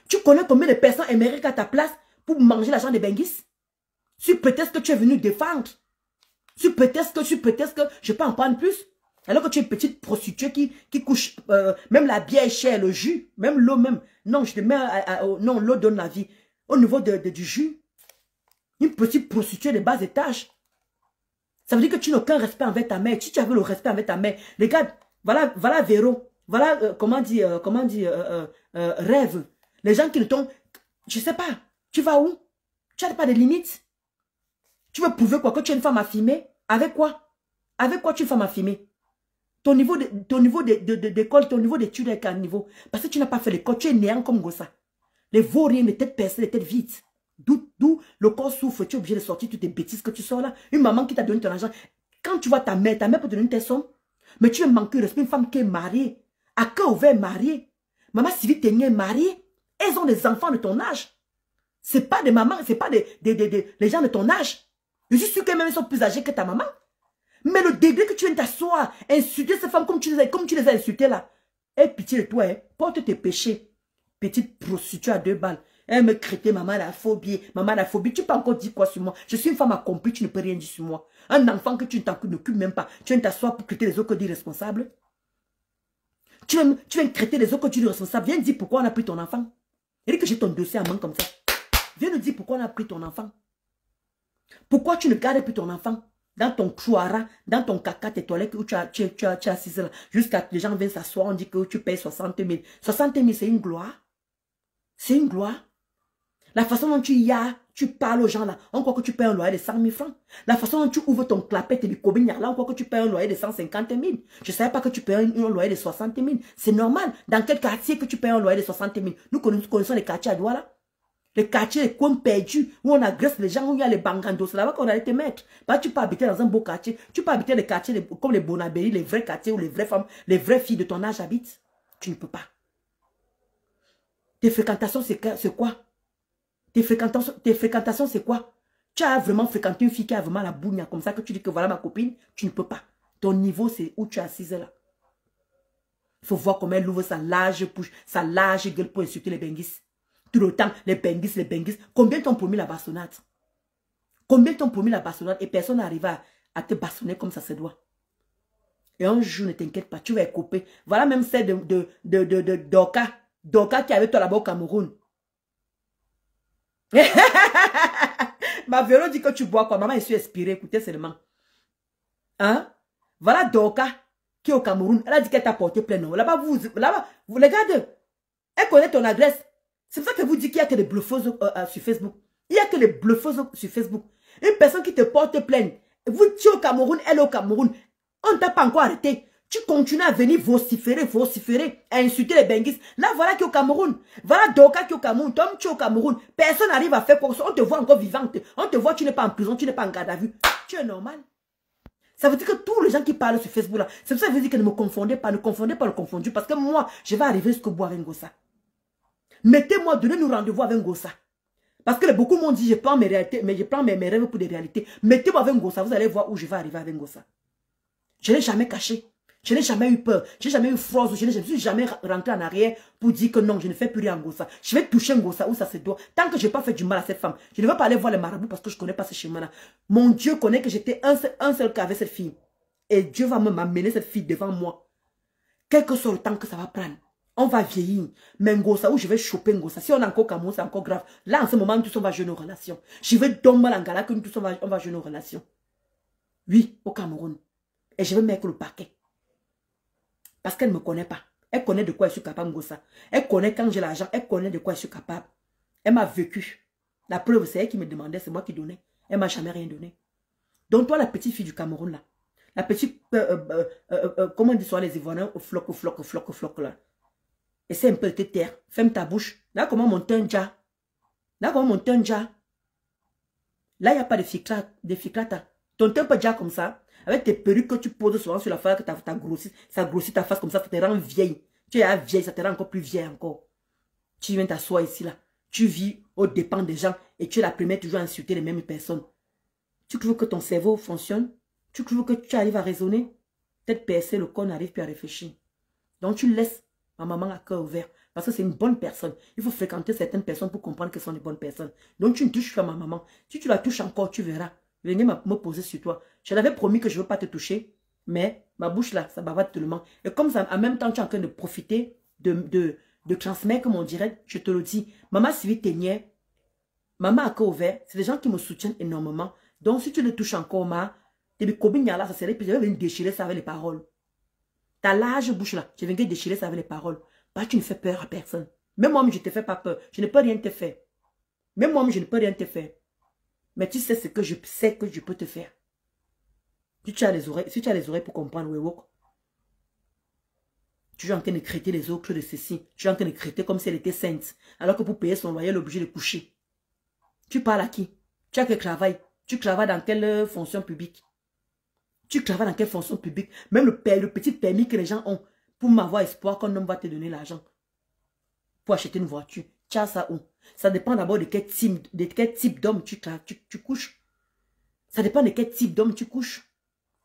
Tu connais combien de personnes aimeraient à ta place pour manger l'argent des benguistes? Sur prétexte que tu es venu défendre. Sur prétexte que je peux en prendre plus. Alors que tu es une petite prostituée qui couche, même la bière est chère, le jus, même l'eau même. Non, je te mets non, l'eau donne la vie. Au niveau du jus. Une petite prostituée de bas étage. Ça veut dire que tu n'as aucun respect envers ta mère. Si tu avais le respect envers ta mère, regarde, voilà Véro. Voilà, rêve. Les gens qui ne t'ont... Je sais pas. Tu vas où? Tu n'as pas de limites. Tu veux prouver quoi? Que tu es une femme affirmée? Avec quoi? Avec quoi tu es une femme affirmée? Ton niveau d'école, ton niveau d'études est à quel niveau? Parce que tu n'as pas fait l'école. Tu es néant comme Gossa. Les vauriens, les têtes percées, les têtes vides. D'où le corps souffre. Tu es obligé de sortir toutes tes bêtises que tu sors là. Une maman qui t'a donné ton argent. Quand tu vois ta mère peut te donner tes sommes. Mais tu es manqué de respect. Une femme qui est mariée. À cœur ouvert mariée. Maman Sylvie Ténier est mariée. Elles ont des enfants de ton âge. C'est pas des mamans, c'est pas les gens de ton âge. Je suis sûr que même ils sont plus âgés que ta maman. Mais le degré que tu viens t'asseoir, insulter ces femmes comme tu les as insultées là. Aie pitié de toi, hein. Porte tes péchés. Petite prostituée à 2 balles. Elle me crétait, maman la phobie. Maman la phobie. Tu peux encore dire quoi sur moi? Je suis une femme accomplie, tu ne peux rien dire sur moi. Un enfant que tu n'occupes même pas. Tu viens t'asseoir pour criter les autres irresponsables. Tu viens criter les autres irresponsables. Viens dire pourquoi on a pris ton enfant. Il dit que j'ai ton dossier à main comme ça. Viens nous dire pourquoi on a pris ton enfant. Pourquoi tu ne gardes plus ton enfant dans ton chouara, dans ton caca, tes toilettes où tu as assise là. Jusqu'à que les gens viennent s'asseoir, on dit que tu payes 60 000. 60 000, c'est une gloire. C'est une gloire. La façon dont tu parles aux gens là, on croit que tu payes un loyer de 100 000 francs. La façon dont tu ouvres ton clapet et du cobignac là, on croit que tu payes un loyer de 150 000. Je ne savais pas que tu payes un loyer de 60 000. C'est normal. Dans quel quartier que tu payes un loyer de 60 000? Nous connaissons les quartiers à Douala. Les quartiers, les coins perdus, où on agresse les gens, où il y a les bangandos. C'est là-bas qu'on allait te mettre. Bah, tu peux habiter dans un beau quartier. Tu peux habiter les quartiers comme les Bonabéry, les vrais quartiers où les vraies femmes, les vraies filles de ton âge habitent. Tu ne peux pas. Tes fréquentations, c'est quoi? Tes fréquentations, c'est quoi? Tu as vraiment fréquenté une fille qui a vraiment la bougna comme ça que tu dis que voilà ma copine, tu ne peux pas. Ton niveau, c'est où tu es assise là. Il faut voir comment elle ouvre sa large bouche, sa large gueule pour insulter les benguis. Tout le temps, les benguis. Combien t'ont promis la bastonnade? Combien t'ont promis la bastonnade et personne n'arrive à te bastonner comme ça se doit? Et un jour, ne t'inquiète pas, tu vas couper. Voilà même celle de Doka. Doka qui est avec toi là-bas au Cameroun. Ma Véro dit que tu bois quoi? Maman, je suis inspirée, écoutez seulement. Hein? Voilà Doka qui est au Cameroun. Elle a dit qu'elle t'a porté plein nom. Là-bas, vous regardez. Elle connaît ton adresse. C'est pour ça que vous dites qu'il n'y a que des bluffeuses sur Facebook. Il n'y a que des bluffeuses sur Facebook. Une personne qui te porte plainte. Vous, tu es au Cameroun, elle est au Cameroun. On ne t'a pas encore arrêté. Tu continues à venir vociférer, à insulter les benguis. Là, voilà qui est au Cameroun. Voilà Doka qui est au Cameroun. Tom, tu es au Cameroun. Personne n'arrive à faire quoi que ce soit. On te voit encore vivante. On te voit, tu n'es pas en prison, tu n'es pas en garde à vue. Tu es normal. Ça veut dire que tous les gens qui parlent sur Facebook là, c'est pour ça que je veux dire que ne me confondez pas le confondu. Parce que moi, je vais arriver jusqu'au bout avec Ngossa. Mettez-moi, donnez-nous rendez-vous avec Ngossa. Parce que beaucoup m'ont dit, je prends mes réalités, mais je prends mes rêves pour des réalités. Mettez-moi avec Ngossa, vous allez voir où je vais arriver avec Ngossa. Je n'ai jamais caché. Je n'ai jamais eu peur. Je n'ai jamais eu froid. Je ne suis jamais rentré en arrière pour dire que non, je ne fais plus rien à Ngossa. Je vais toucher Ngossa où ça se doit. Tant que je n'ai pas fait du mal à cette femme, je ne vais pas aller voir les marabouts parce que je ne connais pas ce chemin-là. Mon Dieu connaît que j'étais un seul cas avec cette fille. Et Dieu va m'amener cette fille devant moi. Quel que soit le temps que ça va prendre. On va vieillir. Mais Ngossa, où je vais choper Ngossa. Si on a encore Cameroun, c'est encore grave. Là, en ce moment, nous tous on va jouer nos relations. Je vais dormir en gala que nous tous on va jouer nos relations. Oui, au Cameroun. Et je vais mettre le paquet. Parce qu'elle ne me connaît pas. Elle connaît de quoi je suis capable, Ngossa. Elle connaît quand j'ai l'argent. Elle connaît de quoi je suis capable. Elle m'a vécu. La preuve, c'est elle qui me demandait. C'est moi qui donnais. Elle ne m'a jamais rien donné. Donc toi, la petite fille du Cameroun, là. La petite... comment disent les Ivoiriens? Floc là. Essaie un peu de te taire. Ferme ta bouche. Là, comment monter un dja? Là, il n'y a pas de ficlata. Ton teint peut déjà comme ça. Avec tes perruques que tu poses souvent sur la face, que ça grossit ta face comme ça te rend vieille. Tu es vieille, ça te rend encore plus vieille encore. Tu viens t'asseoir ici là. Tu vis aux dépens des gens et tu es la première toujours à insulter les mêmes personnes. Tu veux que ton cerveau fonctionne? Tu veux que tu arrives à raisonner? Peut-être percer le corps n'arrive plus à réfléchir. Donc tu laisses ma maman à cœur ouvert. Parce que c'est une bonne personne. Il faut fréquenter certaines personnes pour comprendre que ce sont des bonnes personnes. Donc tu ne touches pas ma maman. Si tu la touches encore, tu verras. Venez me poser sur toi. Je t'avais promis que je ne veux pas te toucher. Mais ma bouche là, ça bavarde tellement. Et comme ça, en même temps, tu es en train de profiter de transmettre, comme on dirait, je te le dis. Maman Sylvie Ténière, maman à cœur ouvert, c'est des gens qui me soutiennent énormément. Donc si tu le touches encore, tes copines là, ça serait plus. Je vais venir déchirer ça avec les paroles. Ta large bouche là, je vais venir déchirer ça avec les paroles. Bah, tu ne fais peur à personne. Même moi, je ne te fais pas peur. Je ne peux rien te faire. Même moi, je ne peux rien te faire. Mais tu sais ce que je sais que je peux te faire. Si tu as les oreilles pour comprendre, Wewok, tu es en train de crêter les autres de ceci. Tu es en train de crêter comme si elle était sainte. Alors que pour payer son loyer, elle est obligée de coucher. Tu parles à qui? Tu as quel travail? Tu travailles dans quelle fonction publique? Tu travailles dans quelle fonction publique? Même le petit permis que les gens ont pour m'avoir espoir qu'un homme va te donner l'argent pour acheter une voiture. Tu as ça où? Ça dépend d'abord de quel type d'homme tu couches. Ça dépend de quel type d'homme tu couches.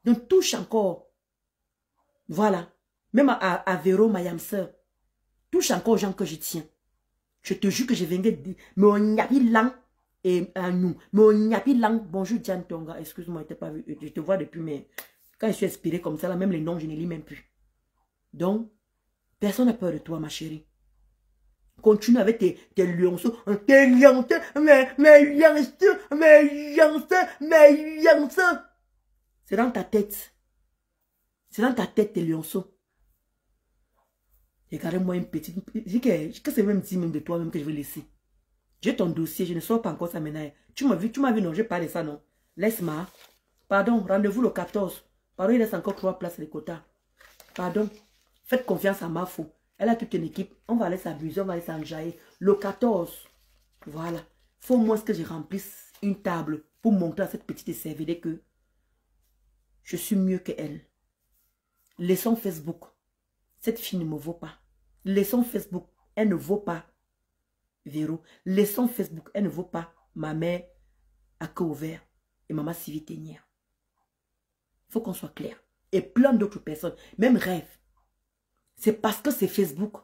Donc touche encore. Voilà. Même à Véro, ma yam sœur. Touche encore aux gens que je tiens. Je te jure que je viendrai dire. Mais on n'y a pas lang. Et à nous. Mais on n'y a pas lang. Bonjour Diane Tonga. Excuse-moi, je t'ai pas vu. Je te vois depuis, mais quand je suis inspirée comme ça, là, même les noms, je ne lis même plus. Donc, personne n'a peur de toi, ma chérie. Continue avec tes lionceaux. Tes lionceaux. Mes lionceaux. C'est dans ta tête. C'est dans ta tête, tes lionceaux. Regardez-moi une petite... Je dis que c'est même dit même de toi-même que je vais laisser. J'ai ton dossier, je ne sors pas encore ça maintenant. Tu m'as vu, non, je parle de ça, non. Laisse-moi. Pardon, rendez-vous le 14. Pardon, il reste encore 3 places les quotas. Pardon, faites confiance à Mafo. Elle a toute une équipe. On va aller s'abuser, on va aller s'enjailler. Le 14, voilà. Il faut au moins que je remplisse une table pour montrer à cette petite serviette que je suis mieux qu'elle. Laissons Facebook. Cette fille ne me vaut pas. Laissons Facebook. Elle ne vaut pas Véro. Laissons Facebook. Elle ne vaut pas ma mère à cœur ouvert et maman civitanière. Il faut qu'on soit clair. Et plein d'autres personnes, même Rêve. C'est parce que c'est Facebook.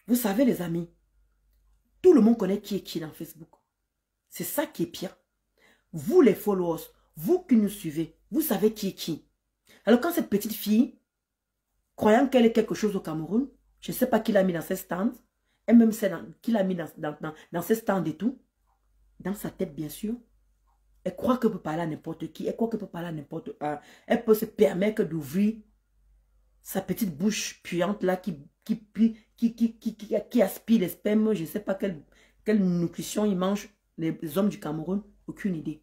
Vous savez les amis, tout le monde connaît qui est qui dans Facebook. C'est ça qui est pire. Vous les followers, vous qui nous suivez, vous savez qui est qui. Alors quand cette petite fille, croyant qu'elle est quelque chose au Cameroun, je ne sais pas qui l'a mis dans ses stands, elle-même sait qui l'a mis dans ses stands et tout, dans sa tête bien sûr, elle croit qu'elle peut parler à n'importe qui, elle croit qu'elle peut parler à n'importe qui, elle peut se permettre d'ouvrir sa petite bouche puante là qui aspire les spermes, je ne sais pas quelle nutrition ils mangent, les hommes du Cameroun, aucune idée.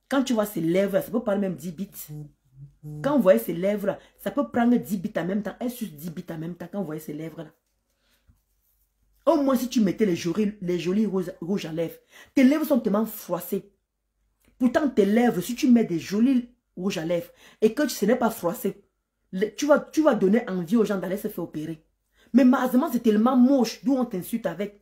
Quand tu vois ses lèvres, ça peut prendre même 10 bits. Quand vous voyez ses lèvres, là, ça peut prendre 10 bits en même temps. Elle suce 10 bits en même temps quand vous voyez ses lèvres. Là. Au moins, si tu mettais les jolis rouges à lèvres, tes lèvres sont tellement froissées. Pourtant, tes lèvres, si tu mets des jolis rouges à lèvres et que ce n'est pas froissé, tu vas donner envie aux gens d'aller se faire opérer. Mais malheureusement, c'est tellement moche, d'où on t'insulte avec.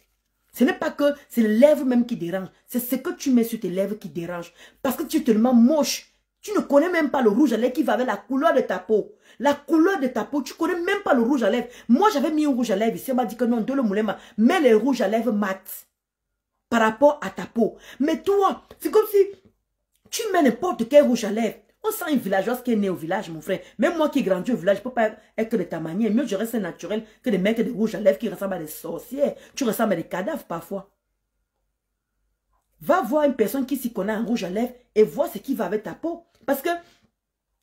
Ce n'est pas que c'est les lèvres même qui dérangent. C'est ce que tu mets sur tes lèvres qui dérange. Parce que tu es tellement moche. Tu ne connais même pas le rouge à lèvres qui va avec la couleur de ta peau. La couleur de ta peau, tu ne connais même pas le rouge à lèvres. Moi, j'avais mis un rouge à lèvres ici. On m'a dit que non, le moulema, mets les rouges à lèvres mat par rapport à ta peau. Mais toi, c'est comme si tu mets n'importe quel rouge à lèvres. On sent une villageoise qui est née au village, mon frère. Même moi qui ai grandi au village, je ne peux pas être que de ta manière. Mieux, je reste naturel que des mecs de rouge à lèvres qui ressemblent à des sorcières. Tu ressembles à des cadavres parfois. Va voir une personne qui s'y connaît en rouge à lèvres et vois ce qui va avec ta peau. Parce que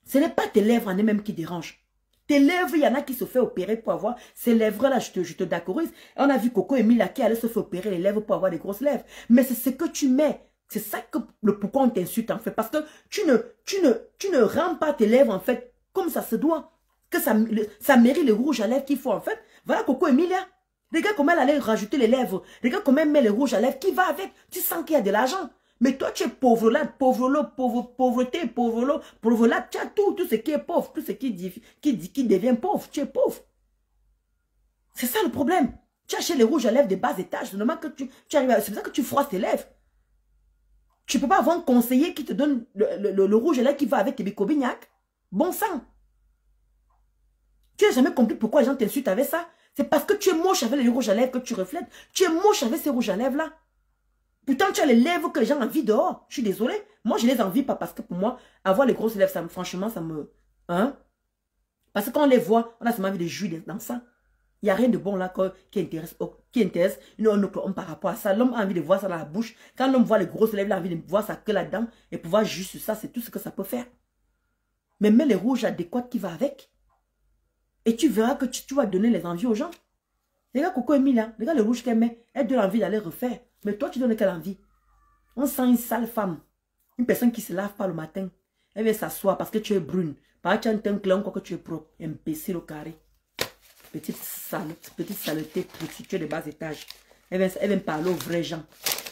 ce n'est pas tes lèvres en elles-mêmes qui dérangent. Tes lèvres, il y en a qui se fait opérer pour avoir ces lèvres-là, je te d'accorise. On a vu Coco et Mila qui allaient se faire opérer les lèvres pour avoir des grosses lèvres. Mais c'est ce que tu mets. C'est ça que pourquoi on t'insulte en fait. Parce que tu ne rends pas tes lèvres en fait comme ça se doit. Que ça mérite le rouge à lèvres qu'il faut en fait. Voilà Coco et Mila. Regarde comment elle allait rajouter les lèvres. Regarde comment elle met les rouges à lèvres qui va avec. Tu sens qu'il y a de l'argent. Mais toi, tu es pauvre là, pauvreté, pauvre là. Tu as tout ce qui est pauvre, tout ce qui devient pauvre. Tu es pauvre. C'est ça le problème. Tu achètes les rouges à lèvres de bas étage. C'est normal que tu arrives. C'est pour ça que tu froisses tes lèvres. Tu ne peux pas avoir un conseiller qui te donne le rouge à lèvres qui va avec tes bicobignac. Bon sang. Tu n'as jamais compris pourquoi les gens t'insultent avec ça. C'est parce que tu es moche avec les rouges à lèvres que tu reflètes. Tu es moche avec ces rouges à lèvres là. Pourtant, tu as les lèvres que les gens envient dehors. Je suis désolée. Moi, je les envie pas parce que pour moi, avoir les grosses lèvres, franchement, ça me... Hein? Parce que quand on les voit, on a seulement envie de jouir dans ça. Il n'y a rien de bon là qui intéresse un autre homme par rapport à ça. L'homme a envie de voir ça dans la bouche. Quand l'homme voit les grosses lèvres, il a envie de voir ça que là-dedans et pouvoir jouir sur ça. C'est tout ce que ça peut faire. Mais mets les rouges adéquats qui va avec. Et tu verras que tu vas donner les envies aux gens. Regarde Coco Emilia, regarde le rouge qu'elle met. Elle donne envie d'aller refaire. Mais toi, tu donnes quelle envie? On sent une sale femme. Une personne qui ne se lave pas le matin. Elle vient s'asseoir parce que tu es brune. Parce que tu as un teint clair, quoi que tu es propre. Imbécile au carré. Petite saleté prostituée de bas étage. Elle vient parler aux vrais gens.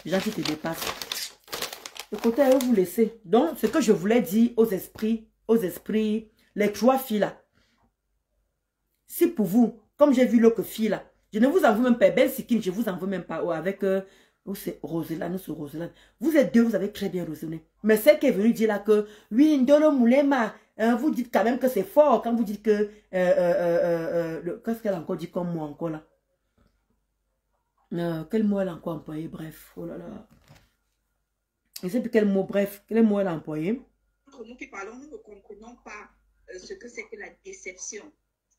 Les gens qui te dépassent. Écoutez, elle va vous laisser. Donc, ce que je voulais dire aux esprits, les 3 filles là. Si pour vous, comme j'ai vu l'autre fille là, je ne vous en veux même pas. Belle Sikine, je ne vous en veux même pas. Avec... c'est Roselane, c'est Roselane. Vous êtes deux, vous avez très bien raisonné. Mais celle qui est venue dire là que, oui, Ndolo Moulema, vous dites quand même que c'est fort quand vous dites que, qu'est-ce qu'elle a encore dit comme mot encore là? Quel mot elle a encore employé? Bref, oh là là. Je ne sais plus quel mot, bref, quel mot elle a employé. Nous qui parlons, nous ne comprenons pas ce que c'est que la déception.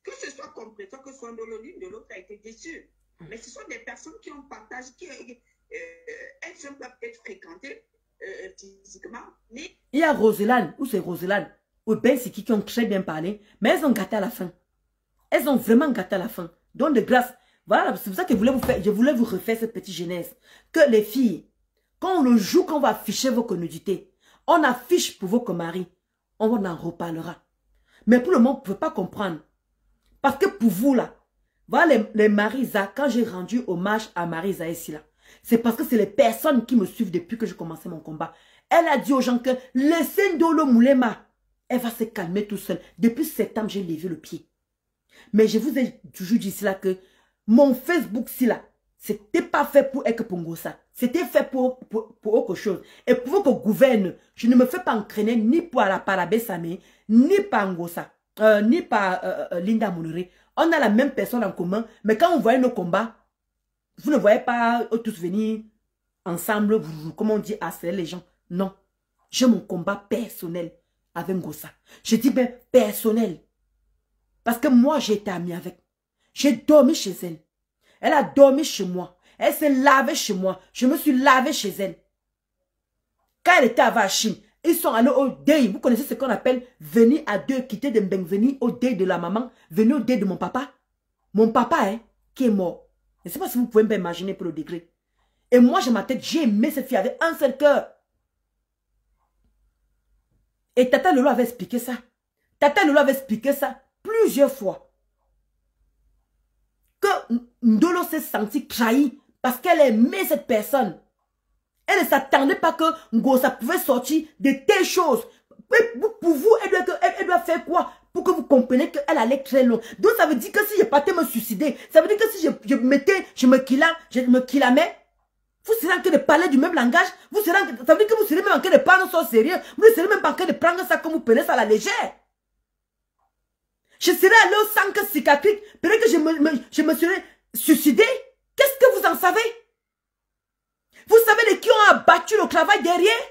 Que ce soit compréhension, que ce soit Ndolo, l'une de l'autre a été déçue. Mais ce sont des personnes qui ont partagé, elles sont peut-être fréquentées physiquement. Mais... Il y a Roselane, ou c'est Roselane, ou Ben Siki qui ont très bien parlé, mais elles ont gâté à la fin. Elles ont vraiment gâté à la fin. Donc de grâce, voilà, c'est pour ça que je voulais vous refaire cette petite jeunesse. Que les filles, quand le jour qu'on va afficher vos connudités, on affiche pour vos comaris, on en reparlera. Mais pour le moment, vous ne pouvez pas comprendre. Parce que pour vous là, voilà les Marisa, quand j'ai rendu hommage à Marisa ici là, c'est parce que c'est les personnes qui me suivent depuis que j'ai commencé mon combat. Elle a dit aux gens que laissez Ndolo Moulema, elle va se calmer tout seul. Depuis septembre, j'ai levé le pied. Mais je vous ai toujours dit cela que mon Facebook si là, c'était pas fait pour être pour Ngossa. C'était fait pour autre chose. Et pour que gouverne, je ne me fais pas entraîner ni par la Parabé-Samé, ni par Ngossa, ni par Linda Mouniré. On a la même personne en commun, mais quand on voit nos combats, vous ne voyez pas tous venir ensemble, comme on dit, harceler les gens. Non. J'ai mon combat personnel avec Ngossa. Je dis bien personnel. Parce que moi, j'ai été amie avec. J'ai dormi chez elle. Elle a dormi chez moi. Elle s'est lavée chez moi. Je me suis lavée chez elle. Quand elle était à Vachim, ils sont allés au deuil. Vous connaissez ce qu'on appelle venir à deux, quitter de Mbeng, venir au deuil de la maman, venir au deuil de mon papa. Mon papa, hein, qui est mort. Je ne sais pas si vous pouvez me imaginer pour le degré. Et moi, je ma tête, j'ai aimé cette fille avec un seul cœur. Et Tata Lolo avait expliqué ça. Tata Lolo avait expliqué ça plusieurs fois. Que Ndolo s'est senti trahi parce qu'elle aimait cette personne. Elle ne s'attendait pas que Ngossa pouvait sortir de telles choses. Pour vous, elle doit faire quoi pour que vous compreniez qu'elle allait très loin. Donc ça veut dire que si je partais me suicider, ça veut dire que si je me killamais, vous serez en train de parler du même langage, ça veut dire que vous serez même en train de parler sans sérieux, vous ne serez même pas en train de prendre ça comme vous prenez ça à la légère. Je serais allé au centre psychiatrique, peut-être que je me serais suicidé. Qu'est-ce que vous en savez? Vous savez de qui ont abattu le travail derrière?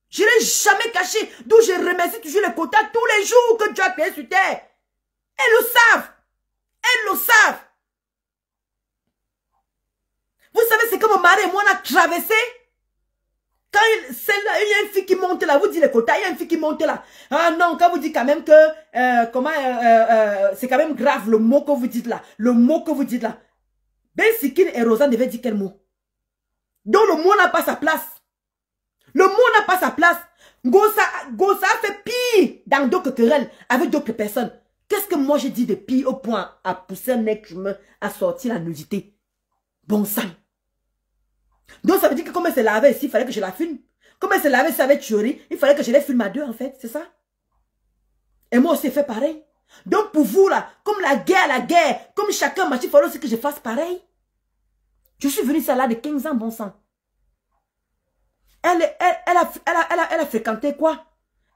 Je ne l'ai jamais caché, d'où je remercie toujours les quotas tous les jours que Dieu a créé sur terre. Elles le savent. Elles le savent. Vous savez ce que mon mari et moi on a traversé? Quand il y a une fille qui monte là, vous dites les quotas, il y a une fille qui monte là. Ah non, quand vous dites quand même que, c'est quand même grave le mot que vous dites là. Le mot que vous dites là. Ben Sikine et Rosanne devaient dire quel mot? Donc le mot n'a pas sa place. Le mot n'a pas sa place. Ngossa a fait pire dans d'autres querelles avec d'autres personnes. Qu'est-ce que moi j'ai dit de pire au point à pousser un mec à sortir la nudité? Bon sang. Donc ça veut dire que comme elle se lavait ici, il fallait que je la filme. Comme elle se lavait ici avec Thuori, il fallait que je les filme à deux en fait, c'est ça? Et moi aussi, fait pareil. Donc pour vous là, comme la guerre, comme chacun m'a dit, il fallait aussi que je fasse pareil. Je suis venue ça là de 15 ans, bon sang. Elle a fréquenté quoi?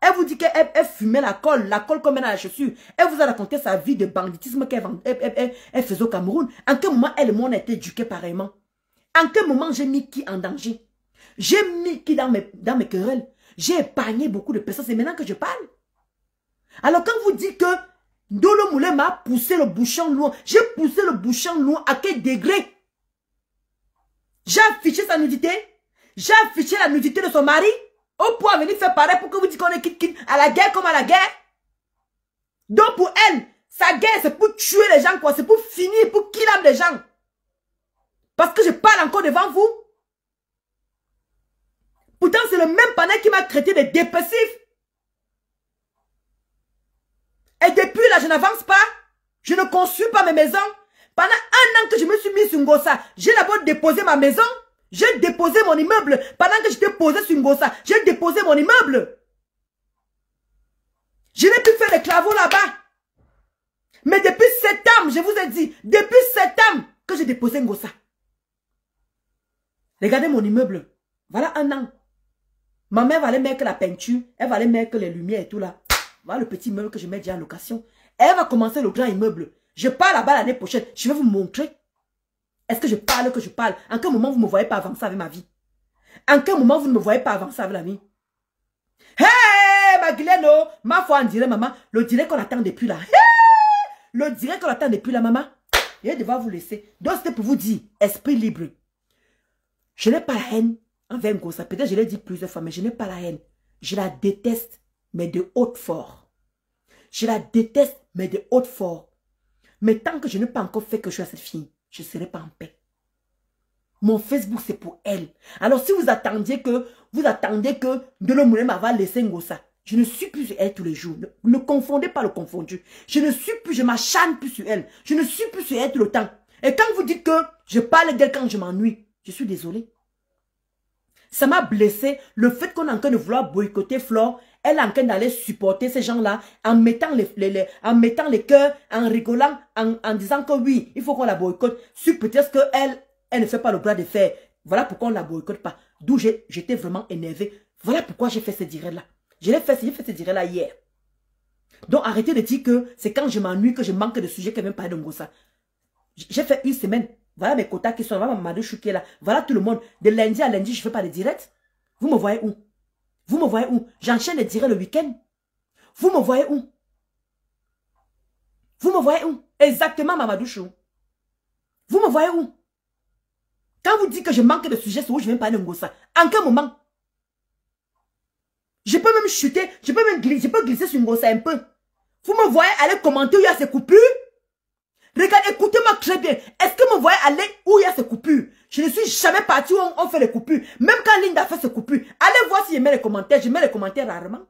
Elle vous dit qu'elle fumait la colle comme elle a la chaussure. Elle vous a raconté sa vie de banditisme qu'elle faisait au Cameroun. En quel moment elle et moi on a été éduqués pareillement? En quel moment j'ai mis qui en danger? J'ai mis qui dans mes querelles? J'ai épargné beaucoup de personnes. C'est maintenant que je parle. Alors quand vous dites que Ndolo Moulema m'a poussé le bouchon loin, j'ai poussé le bouchon loin à quel degré? J'ai affiché sa nudité. J'ai affiché la nudité de son mari. Au point de venir faire pareil pour que vous dites qu'on est quitte à la guerre comme à la guerre. Donc pour elle, sa guerre c'est pour tuer les gens quoi. C'est pour finir, pour kidnapper les gens. Parce que je parle encore devant vous. Pourtant c'est le même panel qui m'a traité de dépressif. Et depuis là je n'avance pas. Je ne construis pas mes maisons. Pendant un an que je me suis mis sur Ngossa, j'ai d'abord déposé ma maison. J'ai déposé mon immeuble. Pendant que j'étais posé sur Ngossa, j'ai déposé mon immeuble. Je n'ai plus fait les travaux là-bas. Mais depuis septembre, je vous ai dit, depuis septembre que j'ai déposé Ngossa. Regardez mon immeuble. Voilà un an. Ma mère va aller mettre la peinture. Elle va aller mettre les lumières et tout là. Voilà le petit immeuble que je mets déjà en location. Elle va commencer le grand immeuble. Je pars là-bas l'année prochaine. Je vais vous montrer. Est-ce que je parle que je parle? En quel moment vous ne me voyez pas avancer avec ma vie? En quel moment vous ne me voyez pas avancer avec la vie? Hey, Magileno! Ma foi, on dirait, maman, le direct qu'on attend depuis là. Hey, le direct qu'on attend depuis là, maman. Je vais devoir vous laisser. Donc, c'était pour vous dire, esprit libre. Je n'ai pas la haine envers Ngossa. Peut-être je l'ai dit plusieurs fois, mais je n'ai pas la haine. Je la déteste, mais de haute fort. Je la déteste, mais de haute fort. Mais tant que je n'ai pas encore fait quelque chose à cette fille, je ne serai pas en paix. Mon Facebook, c'est pour elle. Alors, si vous attendiez que Ndolo Moulema va laisser Ngossa, je ne suis plus sur elle tous les jours. Ne confondez pas le confondu. Je m'acharne plus sur elle. Je ne suis plus sur elle tout le temps. Et quand vous dites que je parle d'elle quand je m'ennuie, je suis désolée. Ça m'a blessé le fait qu'on est en train de vouloir boycotter Flore. Elle est en train d'aller supporter ces gens-là en mettant les cœurs, en rigolant, en disant que oui, il faut qu'on la boycotte. Sur peut-être qu'elle elle ne fait pas le bras de fer. Voilà pourquoi on ne la boycotte pas. D'où j'étais vraiment énervée. Voilà pourquoi j'ai fait ce direct-là. J'ai fait ce direct-là hier. Donc arrêtez de dire que c'est quand je m'ennuie que je manque de sujets qui viennent parler de Ngossa. J'ai fait une semaine. Voilà mes quotas qui sont là. Voilà ma Mamadou Chou qui est là. Voilà tout le monde. De lundi à lundi, je ne fais pas de direct. Vous me voyez où? Vous me voyez où? J'enchaîne les directs le week-end. Vous me voyez où? Vous me voyez où? Exactement, Mamadou Chou. Vous me voyez où? Quand vous dites que je manque de sujets, c'est où je viens parler de Ngossa. En quel moment? Je peux même chuter, je peux glisser sur Ngossa un peu. Vous me voyez aller commenter où il y a ces coupures? Regardez, écoutez-moi très bien. Est-ce que vous me voyez aller où il y a ces coupures? Je ne suis jamais parti où on fait les coupures. Même quand Linda fait ses coupures. Allez voir si je mets les commentaires. Je mets les commentaires rarement.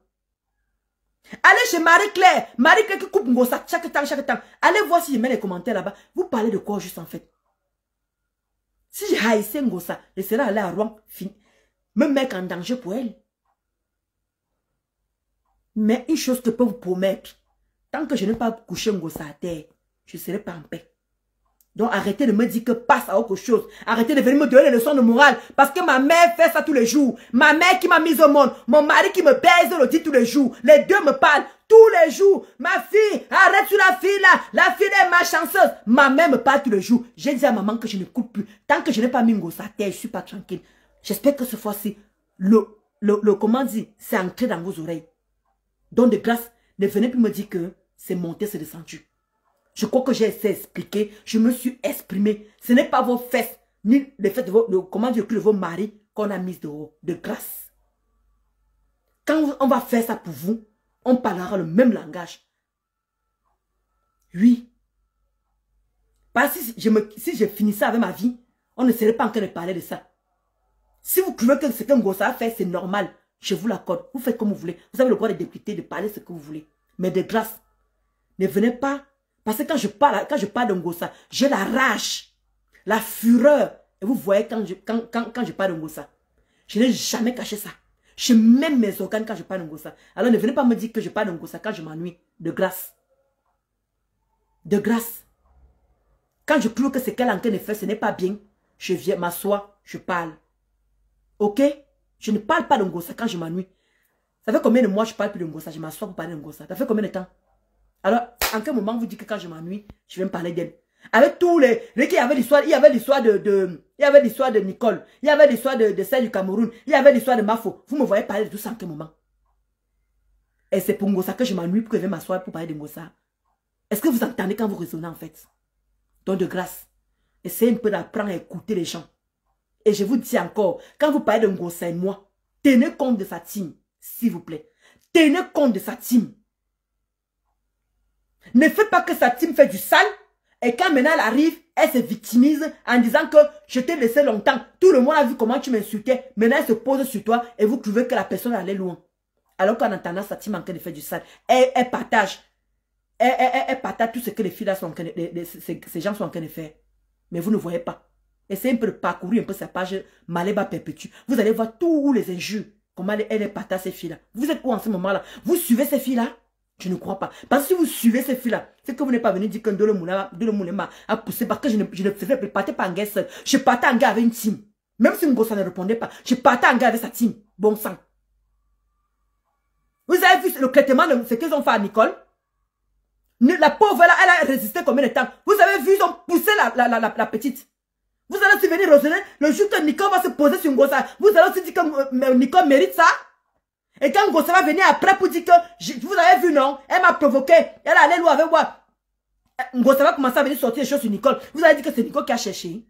Allez chez Marie-Claire. Marie-Claire qui coupe Ngossa chaque temps. Allez voir si je mets les commentaires là-bas. Vous parlez de quoi juste en fait? Si je haïssais Ngossa, je serais allé à Rouen, me mettre en danger pour elle. Mais une chose que je peux vous promettre, tant que je n'ai pas couché Ngossa à terre, je ne serai pas en paix. Donc arrêtez de me dire que passe à autre chose. Arrêtez de venir me donner des leçons de morale. Parce que ma mère fait ça tous les jours. Ma mère qui m'a mise au monde. Mon mari qui me baise le dit tous les jours. Les deux me parlent tous les jours. Ma fille, arrête sur la fille là. La fille est malchanceuse. Ma mère me parle tous les jours. J'ai dit à maman que je ne coupe plus. Tant que je n'ai pas mis Ngossa à terre, je ne suis pas tranquille. J'espère que cette fois-ci, comment dire, c'est entré dans vos oreilles. Donc de grâce, ne venez plus me dire que c'est monté, c'est descendu. Je crois que j'ai essayé d'expliquer. Je me suis exprimé. Ce n'est pas vos fesses, ni le fait de vos maris qu'on a mis dehors. De grâce. Quand on va faire ça pour vous, on parlera le même langage. Oui. Parce que si je finissais avec ma vie, on ne serait pas en train de parler de ça. Si vous trouvez que ce que Ngossa a fait, c'est normal, je vous l'accorde. Vous faites comme vous voulez. Vous avez le droit de députer, de parler ce que vous voulez. Mais de grâce, ne venez pas. Parce que quand je parle de Ngossa, j'ai la rage, la fureur. Et vous voyez quand je parle de Ngossa, je n'ai jamais caché ça. Je mets mes organes quand je parle de Ngossa. Alors ne venez pas me dire que je parle de Ngossa quand je m'ennuie. De grâce. De grâce. Quand je trouve que ce qu'elle est en train de faire, ce n'est pas bien, je viens m'asseoir, je parle. Ok? Je ne parle pas de Ngossa quand je m'ennuie. Ça fait combien de mois je ne parle plus de Ngossa? Je m'assois pour parler de Ngossa. Ça fait combien de temps? Alors, en quel moment vous dites que quand je m'ennuie, je vais me parler d'elle? Avec tous les... Il y avait l'histoire de Nicole. Il y avait l'histoire de celle du Cameroun. Il y avait l'histoire de Mafo. Vous me voyez parler de tout ça en quel moment? Et c'est pour Ngossa que je m'ennuie pour que je vais m'asseoir pour parler de Ngossa. Est-ce que vous entendez quand vous raisonnez en fait? Donc de grâce, essayez un peu d'apprendre à écouter les gens. Et je vous dis encore, quand vous parlez de Ngossa et moi, tenez compte de sa team, s'il vous plaît. Tenez compte de sa team. Ne faites pas que sa team fait du sale et quand maintenant elle arrive, elle se victimise en disant que je t'ai laissé longtemps. Tout le monde a vu comment tu m'insultais. Maintenant elle se pose sur toi et vous trouvez que la personne allait loin. Alors qu'en entendant sa team en train de faire du sale, elle partage. Elle partage tout ce que les filles là sont en train de, ces gens sont en train de faire. Mais vous ne voyez pas. Essayez un peu de parcourir un peu sa page Maléba Perpétue. Vous allez voir tous les injures. Comment elle partage ces filles là. Vous êtes où en ce moment là? Vous suivez ces filles là? Je ne crois pas. Parce que si vous suivez ces filles-là, c'est que vous n'êtes pas venu dire que Ndolo Moulema a poussé parce que je ne partais pas en guerre seul. Je partais en guerre avec une team. Même si Ngossa ne répondait pas, je partais en guerre avec sa team. Bon sang. Vous avez vu le traitement de ce qu'ils ont fait à Nicole? La pauvre là, elle a résisté combien de temps? Vous avez vu, ils ont poussé la petite. Vous allez aussi venir raisonner le jour que Nicole va se poser sur Ngossa. Vous allez aussi dire que Nicole mérite ça? Et quand Ngossa va venir après pour dire que, vous avez vu non, elle m'a provoqué, elle allait loin avec moi. Ngossa va commencer à venir sortir les choses sur Nicole. Vous allez dire que c'est Nicole qui a cherché.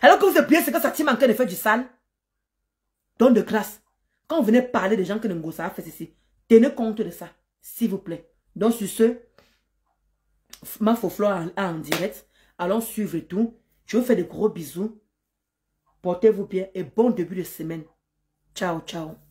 Alors que vous oubliez ce que sa team en train de faire du sale. Donc de grâce, quand vous venez parler des gens que Ngossa a fait ceci, tenez compte de ça, s'il vous plaît. Donc sur ce, ma Foflore en direct. Allons suivre et tout. Je vous fais de gros bisous. Portez-vous bien et bon début de semaine. Ciao, ciao.